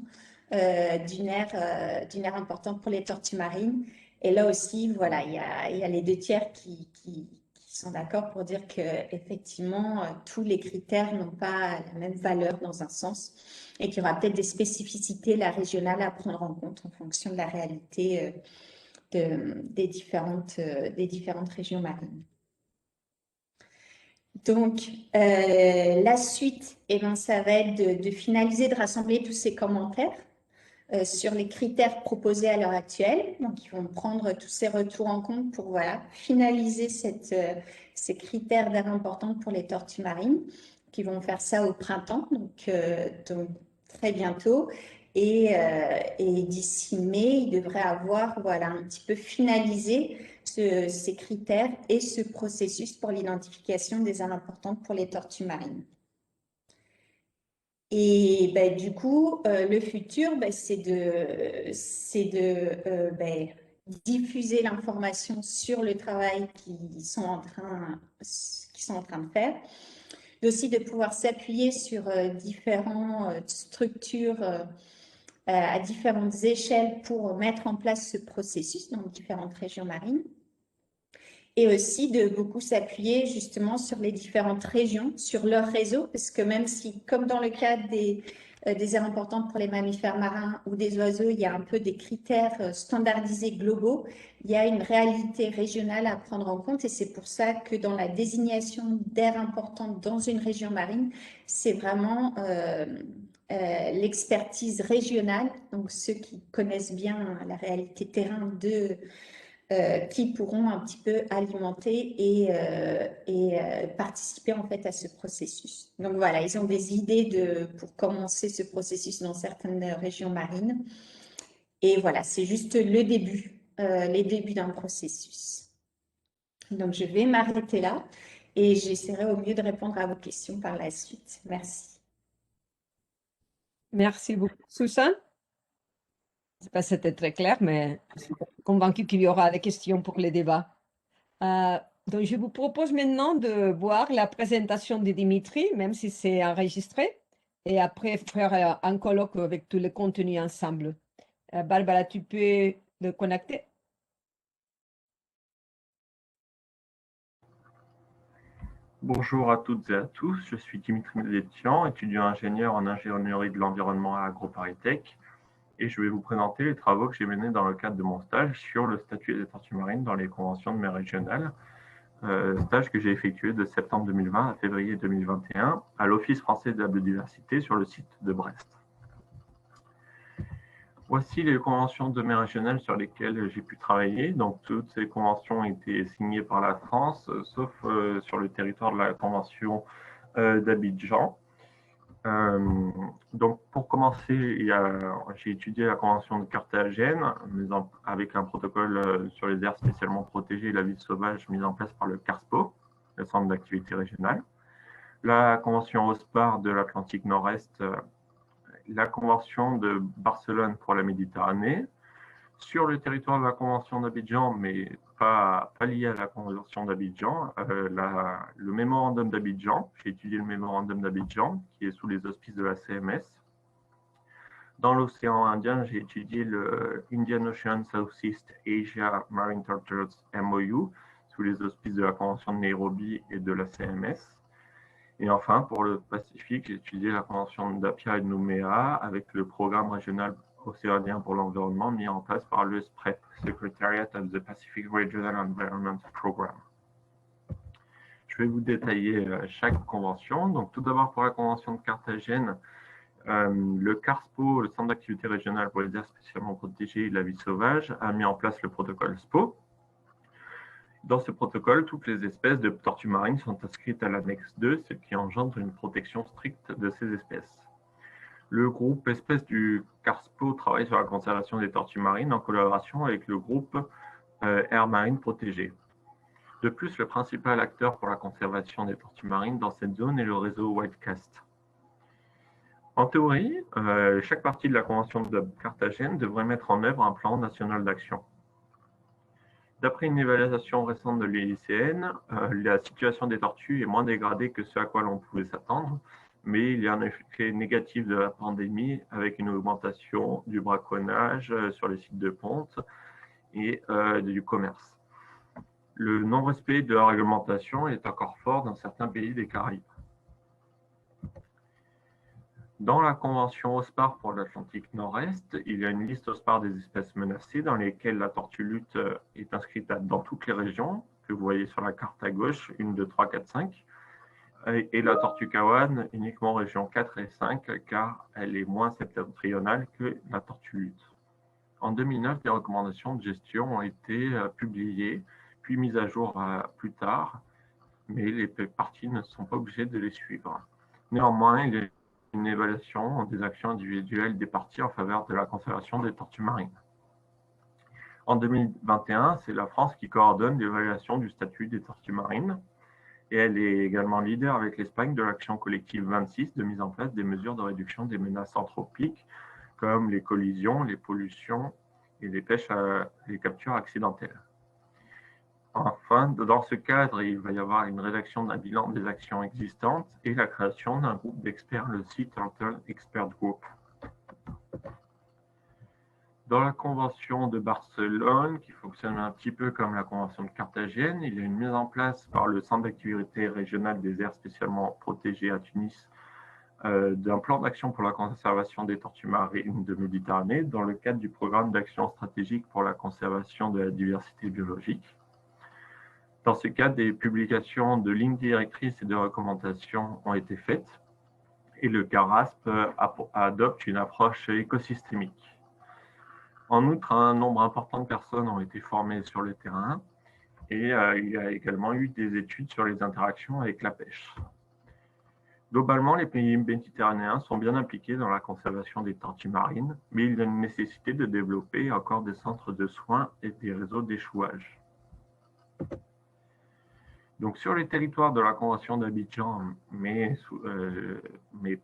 d'une aire importante pour les tortues marines. Et là aussi, voilà, il y a les 2/3 qui sont d'accord pour dire qu'effectivement, tous les critères n'ont pas la même valeur dans un sens et qu'il y aura peut-être des spécificités la régionale à prendre en compte en fonction de la réalité des différentes régions marines. Donc, la suite, ça va être de finaliser, de rassembler tous ces commentaires sur les critères proposés à l'heure actuelle. Donc, ils vont prendre tous ces retours en compte pour voilà, finaliser ces critères d'aire importante pour les tortues marines, qui vont faire ça au printemps, donc très bientôt. Et d'ici mai, ils devraient avoir voilà, un petit peu finalisé ces critères et ce processus pour l'identification des aires importantes pour les tortues marines. Et du coup, le futur, c'est de diffuser l'information sur le travail qu'ils sont en train de faire, aussi de pouvoir s'appuyer sur différentes structures à différentes échelles pour mettre en place ce processus dans différentes régions marines. Et aussi de beaucoup s'appuyer justement sur les différentes régions, sur leur réseau, parce que même si, comme dans le cadre des aires importantes pour les mammifères marins ou des oiseaux, il y a un peu des critères standardisés globaux, il y a une réalité régionale à prendre en compte et c'est pour ça que dans la désignation d'aires importantes dans une région marine, c'est vraiment l'expertise régionale, donc ceux qui connaissent bien la réalité terrain qui pourront un petit peu alimenter et participer en fait à ce processus. Donc voilà, ils ont des idées pour commencer ce processus dans certaines régions marines. Et voilà, c'est juste le début, les débuts d'un processus. Donc je vais m'arrêter là et j'essaierai au mieux de répondre à vos questions par la suite. Merci. Merci beaucoup, Susan. Je ne sais pas si c'était très clair, mais je suis convaincue qu'il y aura des questions pour les débats. Donc, je vous propose maintenant de voir la présentation de Dimitri, même si c'est enregistré, et après faire un colloque avec tous les contenus ensemble. Barbara, tu peux le connecter? Bonjour à toutes et à tous, je suis Dimitri Médetian, étudiant ingénieur en ingénierie de l'environnement à AgroParisTech, et je vais vous présenter les travaux que j'ai menés dans le cadre de mon stage sur le statut des tortues marines dans les conventions de mer régionales, stage que j'ai effectué de septembre 2020 à février 2021 à l'Office français de la biodiversité sur le site de Brest. Voici les conventions de mer régionales sur lesquelles j'ai pu travailler. Donc, toutes ces conventions ont été signées par la France, sauf sur le territoire de la convention d'Abidjan. Donc, pour commencer, j'ai étudié la convention de Carthagène, avec un protocole sur les aires spécialement protégées et la vie sauvage mis en place par le CARSPO, le Centre d'activité régionale. La convention OSPAR de l'Atlantique Nord-Est, la convention de Barcelone pour la Méditerranée, sur le territoire de la convention d'Abidjan, mais pas lié à la convention d'Abidjan, le mémorandum d'Abidjan. J'ai étudié le mémorandum d'Abidjan, qui est sous les auspices de la CMS. Dans l'océan Indien, j'ai étudié le Indian Ocean Southeast Asia Marine Turtles MOU, sous les auspices de la convention de Nairobi et de la CMS. Et enfin, pour le Pacifique, j'ai étudié la convention d'Apia et de Nouméa avec le programme régional océanien pour l'environnement mis en place par le SPREP, Secretariat of the Pacific Regional Environment Program. Je vais vous détailler chaque convention. Donc, tout d'abord, pour la convention de Carthagène, le CARSPO, le Centre d'activité régionale pour les aires spécialement protégées et la vie sauvage, a mis en place le protocole SPO. Dans ce protocole, toutes les espèces de tortues marines sont inscrites à l'annexe 2, ce qui engendre une protection stricte de ces espèces. Le groupe espèces du CARSPO travaille sur la conservation des tortues marines en collaboration avec le groupe Aires marines protégées. De plus, le principal acteur pour la conservation des tortues marines dans cette zone est le réseau Wildcast. En théorie, chaque partie de la Convention de Carthagène devrait mettre en œuvre un plan national d'action. D'après une évaluation récente de l'IUCN, la situation des tortues est moins dégradée que ce à quoi l'on pouvait s'attendre, mais il y a un effet négatif de la pandémie avec une augmentation du braconnage sur les sites de ponte et du commerce. Le non-respect de la réglementation est encore fort dans certains pays des Caraïbes. Dans la convention OSPAR pour l'Atlantique Nord-Est, il y a une liste OSPAR des espèces menacées dans lesquelles la tortue lutte est inscrite dans toutes les régions, que vous voyez sur la carte à gauche, 1, 2, 3, 4, 5, et la tortue kawan uniquement région 4 et 5, car elle est moins septentrionale que la tortue lutte. En 2009, des recommandations de gestion ont été publiées, puis mises à jour plus tard, mais les parties ne sont pas obligées de les suivre. Néanmoins, il y a une évaluation des actions individuelles des parties en faveur de la conservation des tortues marines. En 2021, c'est la France qui coordonne l'évaluation du statut des tortues marines et elle est également leader avec l'Espagne de l'action collective 26 de mise en place des mesures de réduction des menaces anthropiques comme les collisions, les pollutions et les pêches les captures accidentelles. Enfin, dans ce cadre, il va y avoir une rédaction d'un bilan des actions existantes et la création d'un groupe d'experts, le Sea Turtle Expert Group. Dans la convention de Barcelone, qui fonctionne un petit peu comme la convention de Carthagène, il y a une mise en place par le Centre d'activité régionale des aires spécialement protégées à Tunis d'un plan d'action pour la conservation des tortues marines de Méditerranée dans le cadre du programme d'action stratégique pour la conservation de la diversité biologique. Dans ce cadre, des publications de lignes directrices et de recommandations ont été faites et le CARASP adopte une approche écosystémique. En outre, un nombre important de personnes ont été formées sur le terrain et il y a également eu des études sur les interactions avec la pêche. Globalement, les pays méditerranéens sont bien impliqués dans la conservation des tortues marines, mais il y a une nécessité de développer encore des centres de soins et des réseaux d'échouage. Donc, sur les territoires de la Convention d'Abidjan, mais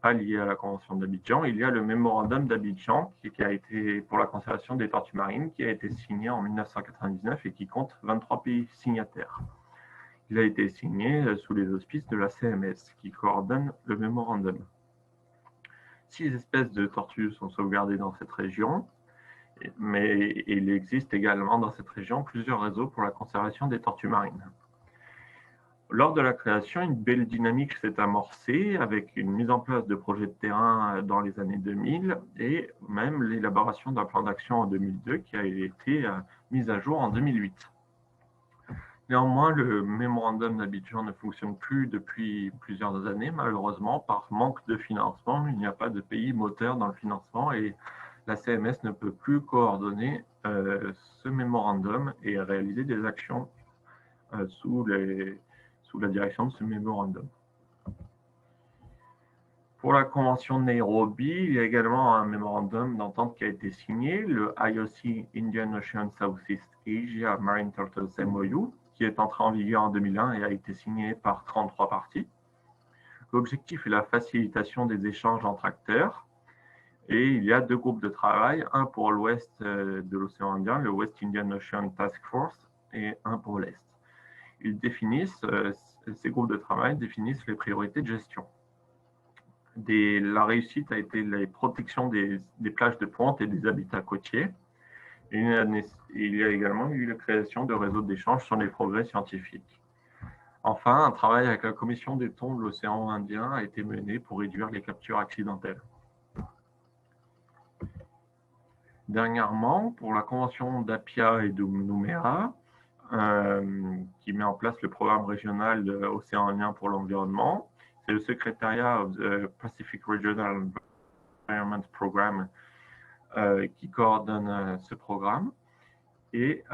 pas liés à la Convention d'Abidjan, il y a le mémorandum d'Abidjan qui a été pour la conservation des tortues marines, qui a été signé en 1999 et qui compte 23 pays signataires. Il a été signé sous les auspices de la CMS, qui coordonne le mémorandum. 6 espèces de tortues sont sauvegardées dans cette région, mais il existe également dans cette région plusieurs réseaux pour la conservation des tortues marines. Lors de la création, une belle dynamique s'est amorcée avec une mise en place de projets de terrain dans les années 2000 et même l'élaboration d'un plan d'action en 2002 qui a été mis à jour en 2008. Néanmoins, le mémorandum d'Abidjan ne fonctionne plus depuis plusieurs années, malheureusement, par manque de financement. Il n'y a pas de pays moteur dans le financement et la CMS ne peut plus coordonner ce mémorandum et réaliser des actions sous la direction de ce mémorandum. Pour la convention de Nairobi, il y a également un mémorandum d'entente qui a été signé, le IOC Indian Ocean Southeast Asia Marine Turtles MOU, qui est entré en vigueur en 2001 et a été signé par 33 parties. L'objectif est la facilitation des échanges entre acteurs. Et il y a 2 groupes de travail, un pour l'ouest de l'océan Indien, le West Indian Ocean Task Force, et un pour l'est. Ces groupes de travail définissent les priorités de gestion. La réussite a été la protection des plages de pointe et des habitats côtiers. Et il y a également eu la création de réseaux d'échange sur les progrès scientifiques. Enfin, un travail avec la Commission des thons de l'océan Indien a été mené pour réduire les captures accidentelles. Dernièrement, pour la convention d'Apia et de Nouméa, qui met en place le programme régional Océan Indien pour l'environnement, c'est le secrétariat of the Pacific Regional Environment Program qui coordonne ce programme. Et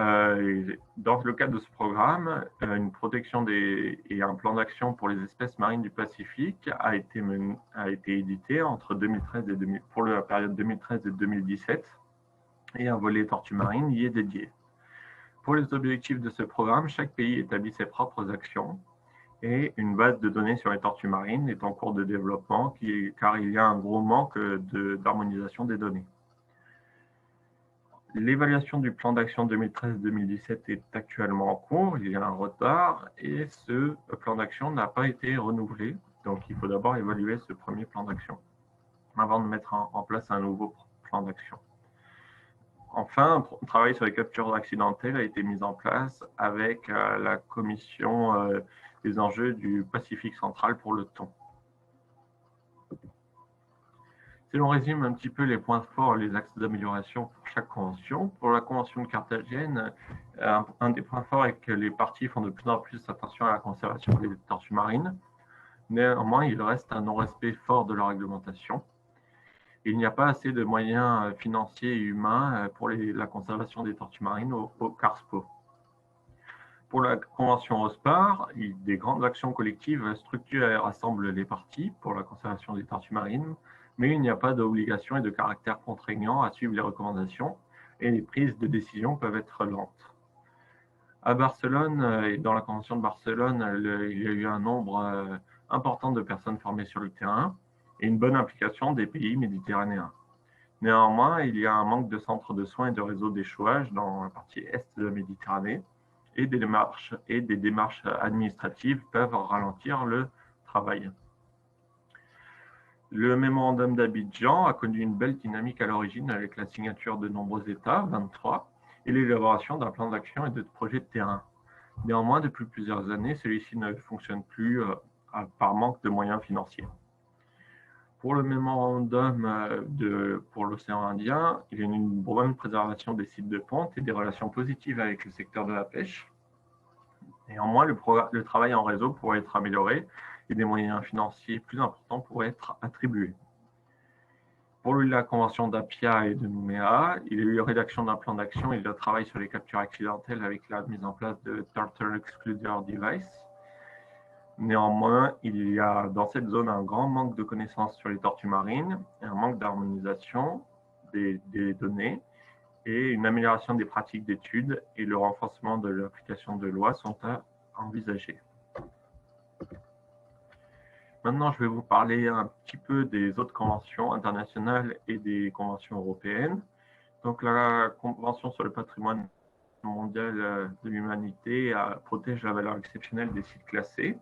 dans le cadre de ce programme, une protection et un plan d'action pour les espèces marines du Pacifique a été édité entre 2013 pour la période 2013 et 2017. Et un volet tortue marine y est dédié. Pour les objectifs de ce programme, chaque pays établit ses propres actions et une base de données sur les tortues marines est en cours de développement car il y a un gros manque d'harmonisation des données. L'évaluation du plan d'action 2013-2017 est actuellement en cours, il y a un retard et ce plan d'action n'a pas été renouvelé, donc il faut d'abord évaluer ce premier plan d'action avant de mettre en place un nouveau plan d'action. Enfin, un travail sur les captures accidentelles a été mis en place avec la commission des enjeux du Pacifique central pour le thon. Si l'on résume un petit peu les points forts et les axes d'amélioration pour chaque convention, pour la convention de Carthagène, un des points forts est que les parties font de plus en plus attention à la conservation des tortues marines. Néanmoins, il reste un non-respect fort de la réglementation. Il n'y a pas assez de moyens financiers et humains pour la conservation des tortues marines au CARSPO. Pour la convention OSPAR, des grandes actions collectives structurent et rassemblent les parties pour la conservation des tortues marines, mais il n'y a pas d'obligation et de caractère contraignant à suivre les recommandations et les prises de décision peuvent être lentes. À Barcelone et dans la convention de Barcelone, il y a eu un nombre important de personnes formées sur le terrain et une bonne implication des pays méditerranéens. Néanmoins, il y a un manque de centres de soins et de réseaux d'échouage dans la partie est de la Méditerranée et des démarches administratives peuvent ralentir le travail. Le mémorandum d'Abidjan a connu une belle dynamique à l'origine avec la signature de nombreux États, 23, et l'élaboration d'un plan d'action et de projets de terrain. Néanmoins, depuis plusieurs années, celui-ci ne fonctionne plus par manque de moyens financiers. Pour le mémorandum pour l'océan Indien, il y a une bonne préservation des sites de ponte et des relations positives avec le secteur de la pêche. Néanmoins, le travail en réseau pourrait être amélioré et des moyens financiers plus importants pourraient être attribués. Pour la convention d'Apia et de Nouméa, il y a eu la rédaction d'un plan d'action et le travail sur les captures accidentelles avec la mise en place de Turtle Excluder Device. Néanmoins, il y a dans cette zone un grand manque de connaissances sur les tortues marines, un manque d'harmonisation des données et une amélioration des pratiques d'études et le renforcement de l'application de lois sont à envisager. Maintenant, je vais vous parler un petit peu des autres conventions internationales et des conventions européennes. Donc, la Convention sur le patrimoine mondial de l'humanité protège la valeur exceptionnelle des sites classés.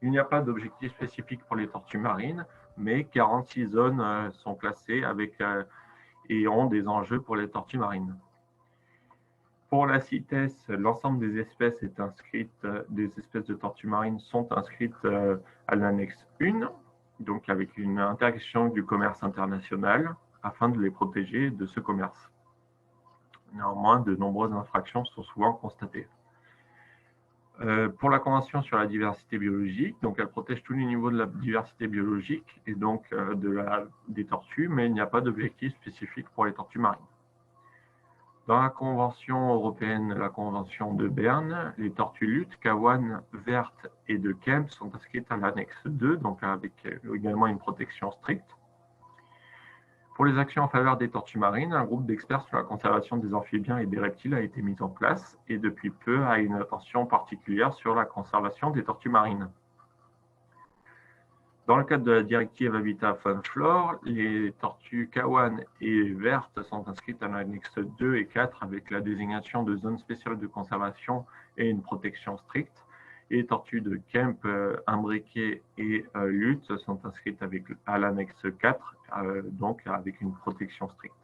Il n'y a pas d'objectif spécifique pour les tortues marines, mais 46 zones sont classées et ont des enjeux pour les tortues marines. Pour la CITES, l'ensemble des espèces des espèces de tortues marines sont inscrites à l'annexe 1, donc avec une interaction du commerce international afin de les protéger de ce commerce. Néanmoins, de nombreuses infractions sont souvent constatées. Pour la Convention sur la diversité biologique, donc elle protège tous les niveaux de la diversité biologique et donc des tortues, mais il n'y a pas d'objectif spécifique pour les tortues marines. Dans la Convention européenne, la Convention de Berne, les tortues luttes, kawan, verte et de Kemp sont inscrites à l'annexe 2, donc avec également une protection stricte. Pour les actions en faveur des tortues marines, un groupe d'experts sur la conservation des amphibiens et des reptiles a été mis en place et depuis peu a une attention particulière sur la conservation des tortues marines. Dans le cadre de la directive Habitat Faune Flore, les tortues kawan et vertes sont inscrites à l'annexe 2 et 4 avec la désignation de zones spéciales de conservation et une protection stricte. Et les tortues de Kemp, imbriquées et lutte sont inscrites à l'annexe 4, donc avec une protection stricte.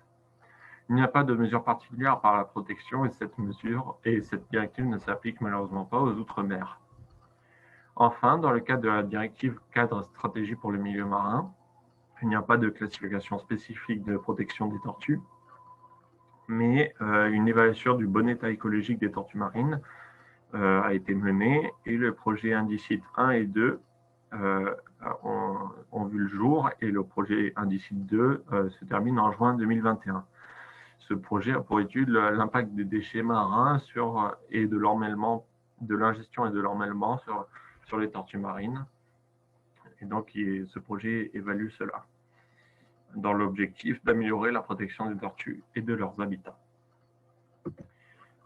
Il n'y a pas de mesure particulière par la protection et cette directive ne s'applique malheureusement pas aux outre-mer. Enfin, dans le cadre de la directive cadre stratégie pour le milieu marin, il n'y a pas de classification spécifique de protection des tortues, mais une évaluation du bon état écologique des tortues marines a été menée et le projet Indicite 1 et 2 ont vu le jour et le projet Indicite 2 se termine en juin 2021. Ce projet a pour étude l'impact des déchets marins et de l'emmêlement, de l'ingestion et de l'emmêlement sur les tortues marines. Et donc, ce projet évalue cela dans l'objectif d'améliorer la protection des tortues et de leurs habitats.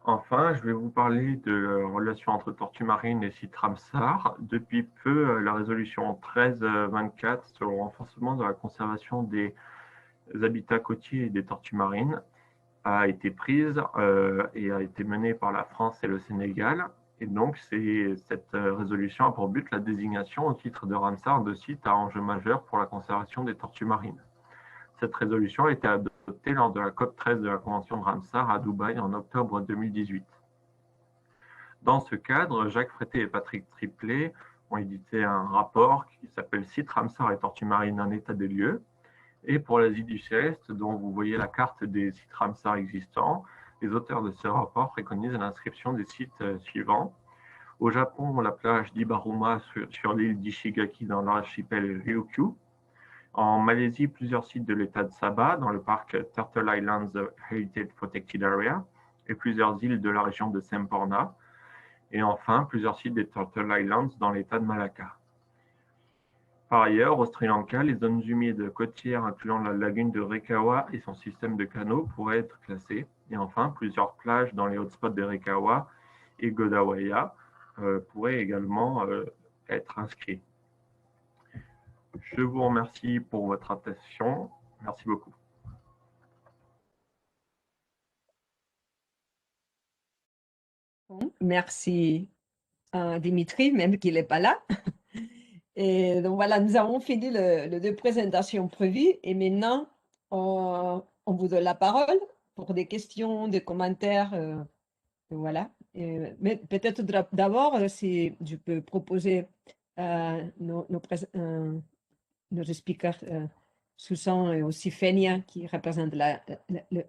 Enfin, je vais vous parler de la relation entre tortues marines et sites Ramsar. Depuis peu, la résolution 1324 sur le renforcement de la conservation des habitats côtiers et des tortues marines a été prise et a été menée par la France et le Sénégal. Et donc, cette résolution a pour but la désignation au titre de Ramsar de sites à enjeu majeur pour la conservation des tortues marines. Cette résolution a été adoptée lors de la COP 13 de la Convention de Ramsar à Dubaï en octobre 2018. Dans ce cadre, Jacques Frété et Patrick Triplet ont édité un rapport qui s'appelle « Sites Ramsar et tortues marines, un état des lieux ». Et pour l'Asie du Sud-Est, dont vous voyez la carte des sites Ramsar existants, les auteurs de ce rapport préconisent l'inscription des sites suivants. Au Japon, la plage d'Ibaruma sur l'île d'Ishigaki dans l'archipel Ryukyu. En Malaisie, plusieurs sites de l'état de Sabah dans le parc Turtle Islands Heritage Protected Area et plusieurs îles de la région de Semporna. Et enfin, plusieurs sites des Turtle Islands dans l'état de Malacca. Par ailleurs, au Sri Lanka, les zones humides côtières incluant la lagune de Rekawa et son système de canaux pourraient être classées. Et enfin, plusieurs plages dans les hotspots de Rekawa et Godawaya pourraient également être inscrites. Je vous remercie pour votre attention. Merci beaucoup. Merci Dimitri, même qu'il n'est pas là. Et donc voilà, nous avons fini les deux présentations prévues et maintenant on vous donne la parole pour des questions, des commentaires. Voilà. Mais peut-être d'abord, si je peux proposer nos speakers, Susan et aussi Fenia, qui représente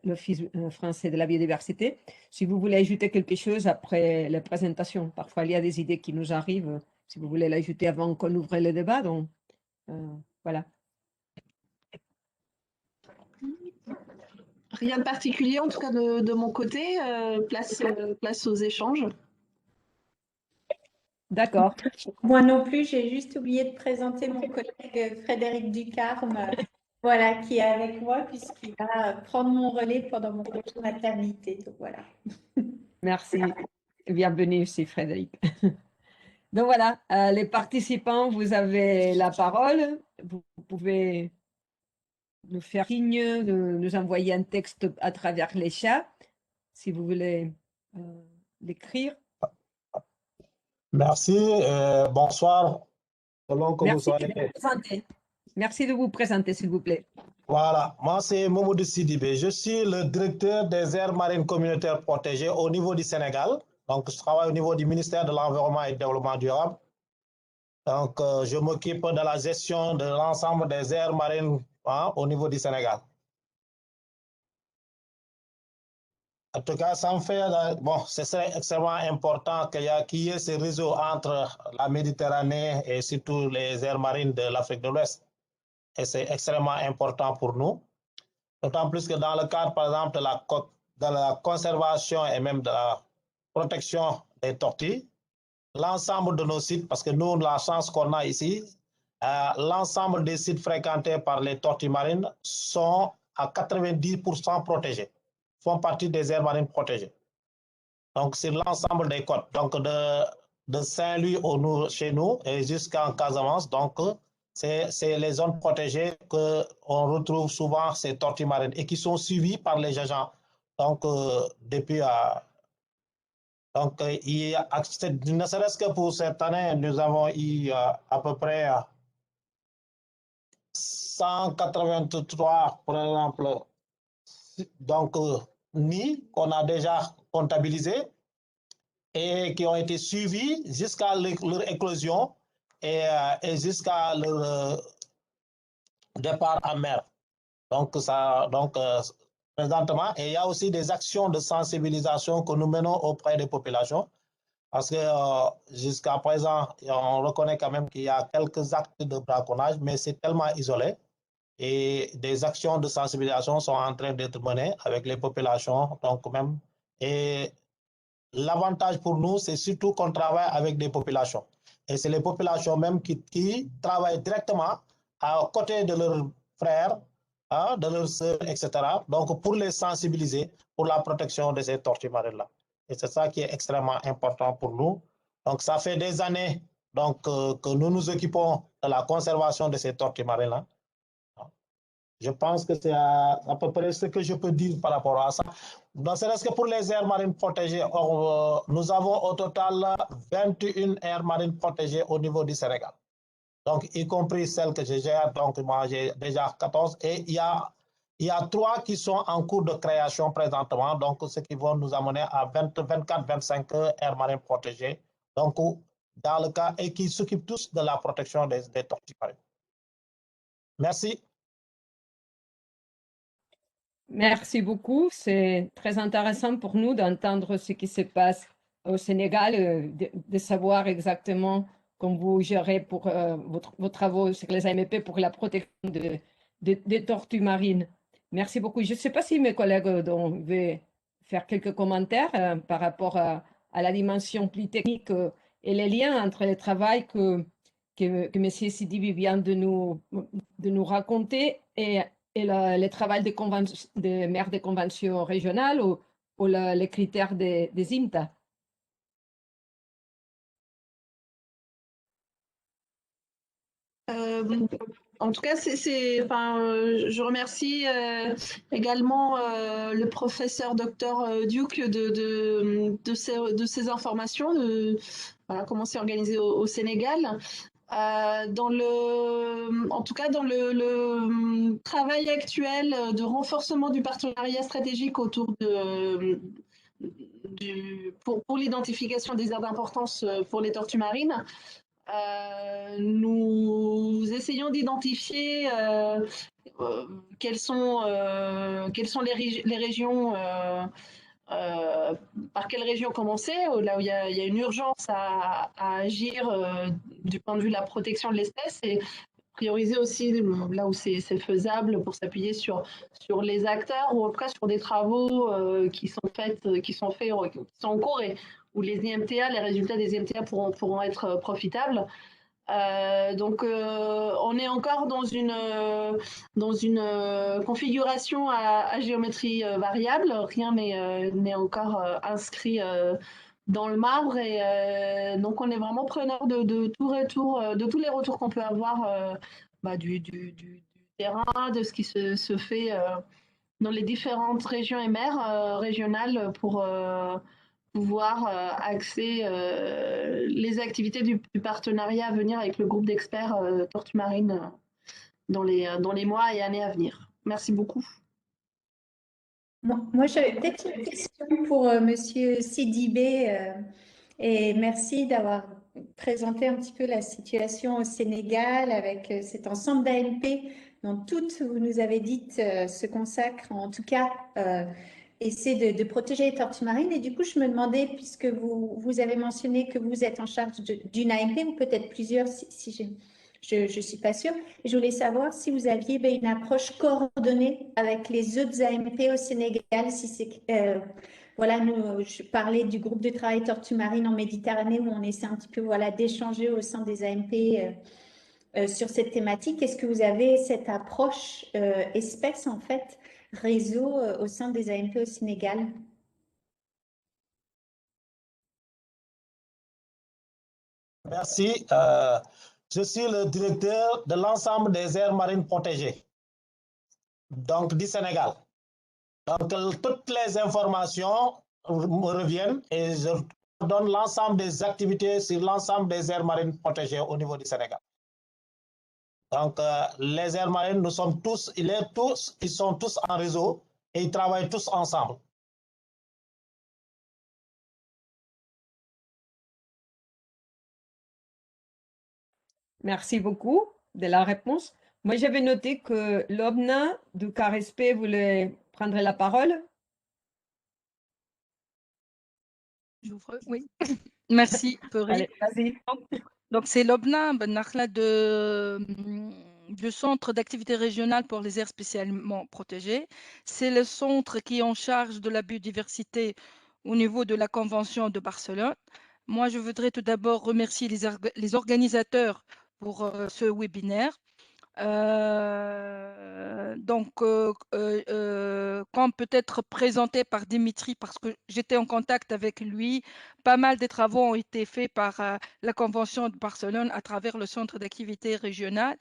l'Office français de la biodiversité. Si vous voulez ajouter quelque chose après la présentation, parfois il y a des idées qui nous arrivent, si vous voulez l'ajouter avant qu'on ouvre le débat, donc voilà. Rien de particulier, en tout cas de mon côté, place aux échanges. D'accord. Moi non plus, j'ai juste oublié de présenter mon collègue Frédéric Ducarme, voilà, qui est avec moi puisqu'il va prendre mon relais pendant mon congé de maternité. Donc voilà. Merci. Bienvenue aussi, Frédéric. Donc voilà, les participants, vous avez la parole. Vous pouvez nous faire signe, nous envoyer un texte à travers les chats, si vous voulez l'écrire. Merci, bonsoir, selon que vous Merci de soyez. vous présenter. Merci de vous présenter, s'il vous plaît. Voilà, moi c'est Momodou Sidibé. Je suis le directeur des aires marines communautaires protégées au niveau du Sénégal. Donc, je travaille au niveau du ministère de l'Environnement et du Développement durable. Donc, je m'occupe de la gestion de l'ensemble des aires marines au niveau du Sénégal. En tout cas, ça me fait, bon, ce serait extrêmement important qu'il y ait ce réseau entre la Méditerranée et surtout les aires marines de l'Afrique de l'Ouest. Et c'est extrêmement important pour nous. D'autant plus que dans le cadre, par exemple, de la conservation et même de la protection des tortues, l'ensemble de nos sites, parce que nous, la chance qu'on a ici, l'ensemble des sites fréquentés par les tortues marines sont à 90% protégés, font partie des aires marines protégées. Donc, c'est l'ensemble des côtes, donc de Saint-Louis chez nous et jusqu'en Casamance. Donc, c'est les zones protégées qu'on retrouve souvent ces tortues marines et qui sont suivies par les agents. Donc, depuis. Donc, ne serait-ce que pour cette année, nous avons eu à peu près 183, par exemple, donc, nids qu'on a déjà comptabilisés et qui ont été suivis jusqu'à leur éclosion et jusqu'à leur départ en mer. Donc, présentement, et il y a aussi des actions de sensibilisation que nous menons auprès des populations parce que jusqu'à présent, on reconnaît quand même qu'il y a quelques actes de braconnage, mais c'est tellement isolé et des actions de sensibilisation sont en train d'être menées avec les populations. Donc, même, et l'avantage pour nous, c'est surtout qu'on travaille avec des populations. Et c'est les populations même qui travaillent directement à côté de leurs frères, de leurs sœurs, etc. Donc, pour les sensibiliser pour la protection de ces tortues marines-là. Et c'est ça qui est extrêmement important pour nous. Donc, ça fait des années donc, que nous nous occupons de la conservation de ces tortues marines-là. Je pense que c'est à peu près ce que je peux dire par rapport à ça. Donc, c'est-à-dire que pour les aires marines protégées, nous avons au total 21 aires marines protégées au niveau du Sénégal. Donc, y compris celles que je gère, donc moi j'ai déjà 14 et il y a 3 qui sont en cours de création présentement, donc ce qui vont nous amener à 24-25 aires marines protégées, donc dans le cas, et qui s'occupent tous de la protection des tortues marines. Merci. Merci beaucoup. C'est très intéressant pour nous d'entendre ce qui se passe au Sénégal, de savoir exactement comment vous gérez pour vos travaux sur les AMP pour la protection des tortues marines. Merci beaucoup. Je ne sais pas si mes collègues veulent faire quelques commentaires par rapport à la dimension plus technique et les liens entre le travail que M. Sidibé vient de nous raconter et le travail des maires des conventions régionales ou les critères des INTA. En tout cas, je remercie également le professeur Dr Duke de ces informations, voilà, comment c'est organisé au Sénégal. En tout cas, dans le travail actuel de renforcement du partenariat stratégique autour pour l'identification des aires d'importance pour les tortues marines, nous essayons d'identifier quelles sont les régions, par quelle région commencer, là où il y a une urgence à agir du point de vue de la protection de l'espèce et prioriser aussi là où c'est faisable pour s'appuyer sur les acteurs ou en tout cas sur des travaux qui sont en cours et où les résultats des IMTA pourront être profitables. Donc, on est encore dans une configuration à géométrie variable. Rien n'est encore inscrit dans le marbre. Et donc, on est vraiment preneur de tout retour, de tous les retours qu'on peut avoir du terrain, de ce qui se fait dans les différentes régions et mers régionales pour pouvoir axer les activités du partenariat à venir avec le groupe d'experts tortues marines dans les mois et années à venir. Merci beaucoup. Moi, j'avais peut-être une question pour Monsieur Sidibé, et merci d'avoir présenté un petit peu la situation au Sénégal avec cet ensemble d'AMP dont toutes, vous nous avez dit, se consacrent, en tout cas, essaient de protéger les tortues marines. Et du coup, je me demandais, puisque vous avez mentionné que vous êtes en charge d'une AMP, ou peut-être plusieurs, si je ne suis pas sûre. Et je voulais savoir si vous aviez une approche coordonnée avec les autres AMP au Sénégal, si c'est voilà, je parlais du groupe de travail Tortues marines en Méditerranée où on essaie un petit peu d'échanger au sein des AMP sur cette thématique. Est-ce que vous avez cette approche espèce, en fait, réseau au sein des AMP au Sénégal? Merci. Je suis le directeur de l'ensemble des aires marines protégées, donc du Sénégal. Donc, toutes les informations me reviennent et je donne l'ensemble des activités sur l'ensemble des aires marines protégées au niveau du Sénégal. Donc, les aires marines, nous sommes tous, ils sont tous en réseau et ils travaillent tous ensemble. Merci beaucoup de la réponse. Moi, j'avais noté que Lobna du CARESP voulait prendre la parole. J'ouvre, oui. Merci, Peri. Allez, vas-y. Donc, c'est Lobna Ben Nakhla du Centre d'activité régionale pour les aires spécialement protégées. C'est le centre qui est en charge de la biodiversité au niveau de la Convention de Barcelone. Moi, je voudrais tout d'abord remercier les organisateurs pour ce webinaire. Comme peut-être présenté par Dimitri, parce que j'étais en contact avec lui, pas mal de travaux ont été faits par la Convention de Barcelone à travers le centre d'activité régionale.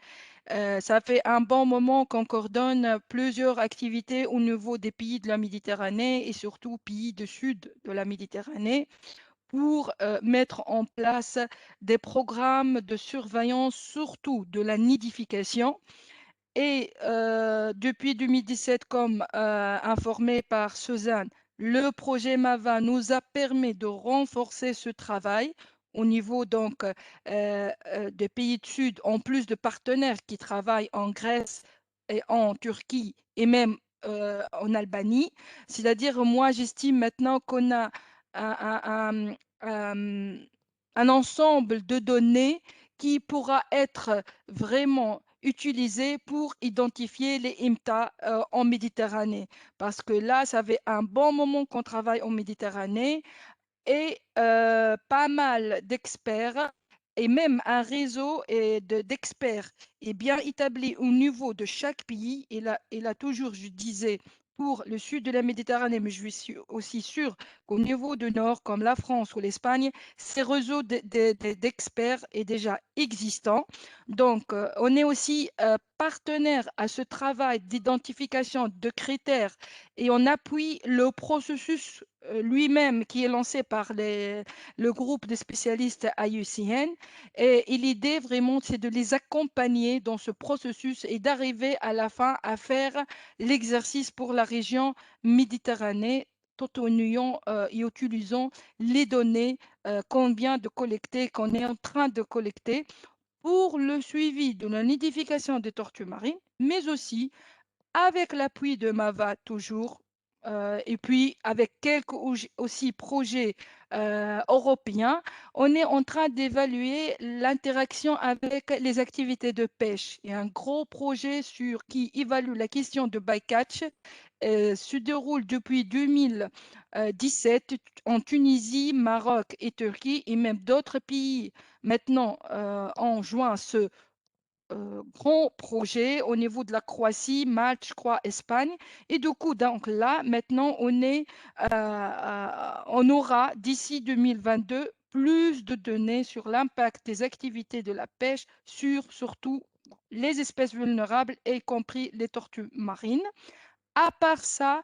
Ça fait un bon moment qu'on coordonne plusieurs activités au niveau des pays de la Méditerranée et surtout pays du sud de la Méditerranée pour mettre en place des programmes de surveillance, surtout de la nidification. Et depuis 2017, comme informé par Suzanne, le projet MAVA nous a permis de renforcer ce travail au niveau donc des pays du Sud, en plus de partenaires qui travaillent en Grèce et en Turquie et même en Albanie. C'est-à-dire, moi, j'estime maintenant qu'on a un, un ensemble de données qui pourra être vraiment utilisé pour identifier les IMTA en Méditerranée. Parce que là, ça fait un bon moment qu'on travaille en Méditerranée et pas mal d'experts et même un réseau d'experts est bien établi au niveau de chaque pays. Et là toujours, je disais, pour le sud de la Méditerranée, mais je suis aussi sûre qu'au niveau du nord, comme la France ou l'Espagne, ces réseaux d'experts est déjà existant. Donc, on est aussi partenaire à ce travail d'identification de critères et on appuie le processus lui-même qui est lancé par le groupe de spécialistes IUCN. Et l'idée vraiment, c'est de les accompagner dans ce processus et d'arriver à la fin à faire l'exercice pour la région Méditerranée tout en ayant et utilisant les données qu'on vient de collecter, qu'on est en train de collecter pour le suivi de la nidification des tortues marines, mais aussi avec l'appui de MAVA toujours, et puis avec quelques aussi projets européens, on est en train d'évaluer l'interaction avec les activités de pêche. Il y a un gros projet qui évalue la question de bycatch, se déroule depuis 2017 en Tunisie, Maroc et Turquie, et même d'autres pays maintenant ont joint ce grand projet au niveau de la Croatie, Malte, je crois, Espagne. Et du coup, donc là, maintenant, on est on aura d'ici 2022 plus de données sur l'impact des activités de la pêche sur surtout les espèces vulnérables, y compris les tortues marines. À part ça,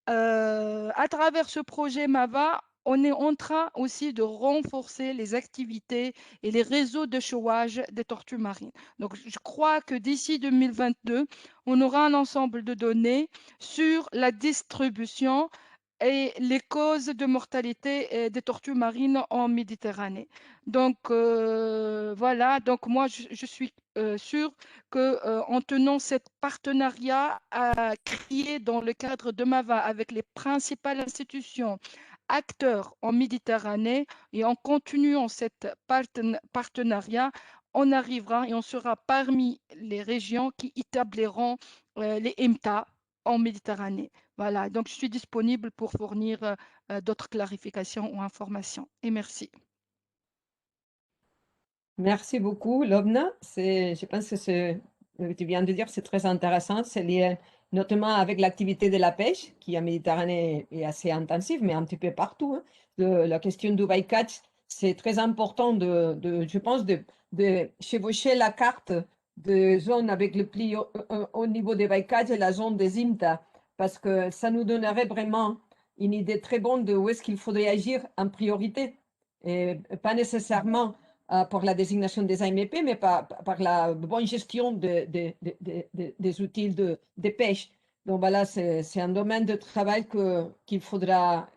à travers ce projet MAVA, on est en train aussi de renforcer les activités et les réseaux de chouage des tortues marines. Donc, je crois que d'ici 2022, on aura un ensemble de données sur la distribution et les causes de mortalité des tortues marines en Méditerranée. Donc, voilà, donc moi, je suis sûre qu'en tenant ce partenariat créé dans le cadre de MAVA avec les principales institutions, acteurs en Méditerranée et en continuant cet partenariat, on arrivera et on sera parmi les régions qui établiront les MTA en Méditerranée. Voilà, donc je suis disponible pour fournir d'autres clarifications ou informations. Et merci. Merci beaucoup, Lobna. Je pense que ce que tu viens de dire, c'est très intéressant. C'est lié notamment avec l'activité de la pêche, qui en Méditerranée est assez intensive, mais un petit peu partout, hein. La question du bycatch, c'est très important je pense, de chevaucher la carte de zone avec le plus haut niveau des bycatch et la zone des IMTA, parce que ça nous donnerait vraiment une idée très bonne de où est-ce qu'il faudrait agir en priorité, et pas nécessairement pour la désignation des AMP, mais par la bonne gestion des outils de pêche. Donc voilà, c'est un domaine de travail qu'il faudra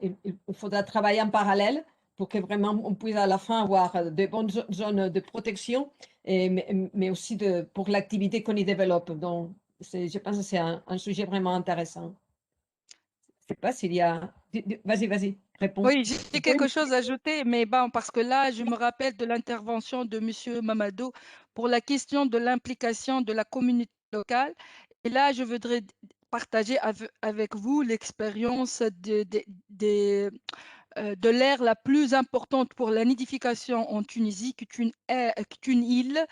travailler en parallèle pour que vraiment on puisse à la fin avoir de bonnes zones de protection, mais aussi pour l'activité qu'on y développe. Donc, je pense que c'est un sujet vraiment intéressant. Je ne sais pas s'il y a... Vas-y, réponds. Oui, j'ai quelque chose à ajouter, mais bon, parce que là, je me rappelle de l'intervention de M. Mamadou pour la question de l'implication de la communauté locale. Et là, je voudrais partager avec vous l'expérience de l'aire la plus importante pour la nidification en Tunisie, qui est une île,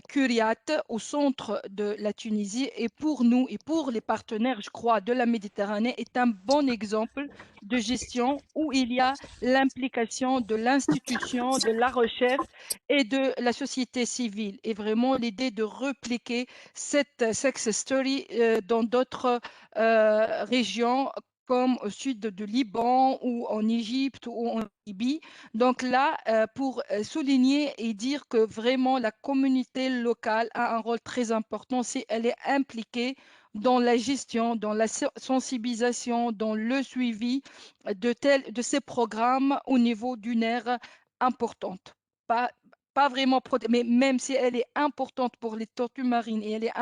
Kiryat, au centre de la Tunisie. Et pour nous et pour les partenaires, je crois, de la Méditerranée, est un bon exemple de gestion où il y a l'implication de l'institution, de la recherche et de la société civile. Et vraiment l'idée de repliquer cette success story dans d'autres régions comme au sud du Liban ou en Égypte ou en Libye. Donc là, pour souligner et dire que vraiment la communauté locale a un rôle très important si elle est impliquée dans la gestion, dans la sensibilisation, dans le suivi de ces programmes au niveau d'une aire importante. Pas vraiment, mais même si elle est importante pour les tortues marines et elle est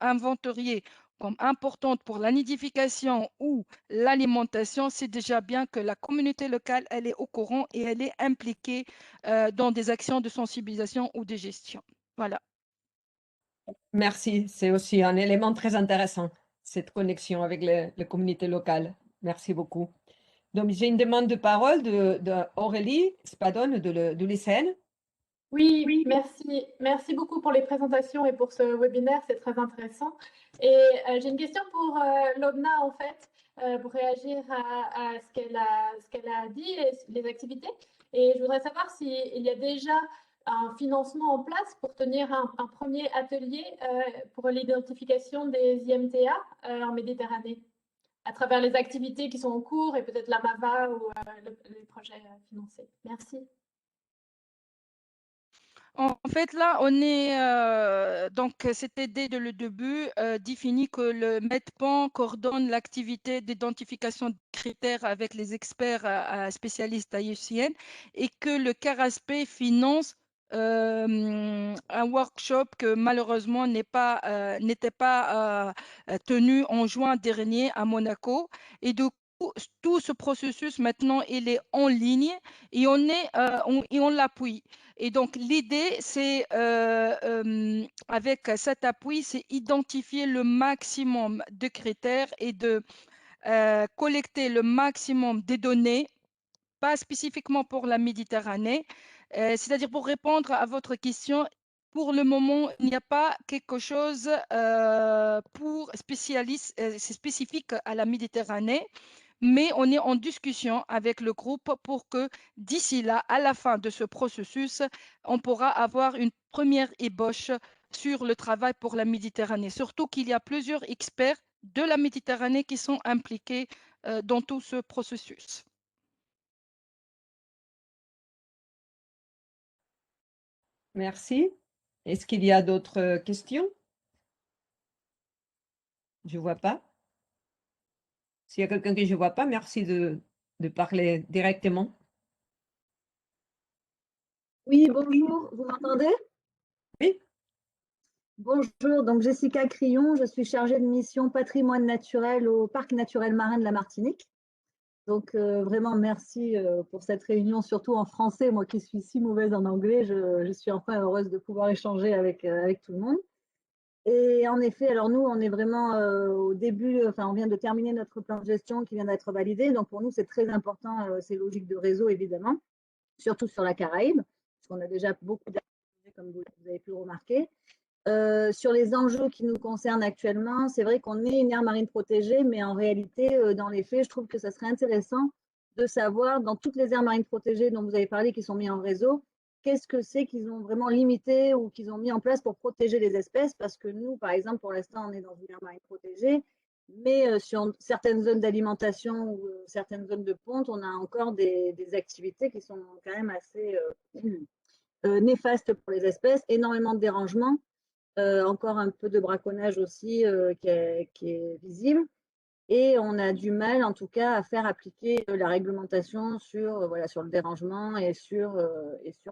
inventoriée comme importante pour la nidification ou l'alimentation, c'est déjà bien que la communauté locale, elle est au courant et elle est impliquée dans des actions de sensibilisation ou de gestion. Voilà. Merci, c'est aussi un élément très intéressant, cette connexion avec les communautés locales. Merci beaucoup. Donc, j'ai une demande de parole d'Aurélie Spadone de l'ICN. Oui, merci. Merci beaucoup pour les présentations et pour ce webinaire, c'est très intéressant. Et j'ai une question pour Lobna, en fait, pour réagir à ce qu'elle a dit, les activités. Et je voudrais savoir s'il y a déjà un financement en place pour tenir un premier atelier pour l'identification des IMTA en Méditerranée, à travers les activités qui sont en cours et peut-être la MAVA ou les projets financés. Merci. En fait, là, on est donc c'était dès le début défini que le MEDPAN coordonne l'activité d'identification de critères avec les experts spécialistes à IUCN et que le CARASPE finance un workshop que malheureusement n'était pas tenu en juin dernier à Monaco. Et du coup, tout ce processus maintenant, il est en ligne et on l'appuie. Et donc, l'idée, c'est, avec cet appui, c'est identifier le maximum de critères et de collecter le maximum de données, pas spécifiquement pour la Méditerranée. C'est-à-dire, pour répondre à votre question, pour le moment, il n'y a pas quelque chose c'est spécifique à la Méditerranée. mais on est en discussion avec le groupe pour que d'ici là, à la fin de ce processus, on pourra avoir une première ébauche sur le travail pour la Méditerranée. Surtout qu'il y a plusieurs experts de la Méditerranée qui sont impliqués dans tout ce processus. Merci. Est-ce qu'il y a d'autres questions? Je ne vois pas. S'il y a quelqu'un que je ne vois pas, merci de parler directement. Oui, bonjour, vous m'entendez? Oui. Bonjour, donc Jessica Crillon, je suis chargée de mission patrimoine naturel au Parc naturel marin de la Martinique. Donc vraiment merci pour cette réunion, surtout en français, moi qui suis si mauvaise en anglais, je suis enfin heureuse de pouvoir échanger avec tout le monde. Et en effet, alors nous, on est vraiment au début, enfin on vient de terminer notre plan de gestion qui vient d'être validé, donc pour nous c'est très important, ces logiques de réseau évidemment, surtout sur la Caraïbe, parce qu'on a déjà beaucoup d'activités comme vous avez pu le remarquer. Sur les enjeux qui nous concernent actuellement, c'est vrai qu'on est une aire marine protégée, mais en réalité, dans les faits, je trouve que ça serait intéressant de savoir, dans toutes les aires marines protégées dont vous avez parlé, qui sont mises en réseau, qu'est-ce que c'est qu'ils ont vraiment limité ou qu'ils ont mis en place pour protéger les espèces. Parce que nous, par exemple, pour l'instant, on est dans une aire marine protégée, mais sur certaines zones d'alimentation ou certaines zones de ponte, on a encore des activités qui sont quand même assez néfastes pour les espèces, énormément de dérangements. Encore un peu de braconnage aussi qui est visible. Et on a du mal, en tout cas, à faire appliquer la réglementation sur, voilà, sur le dérangement et sur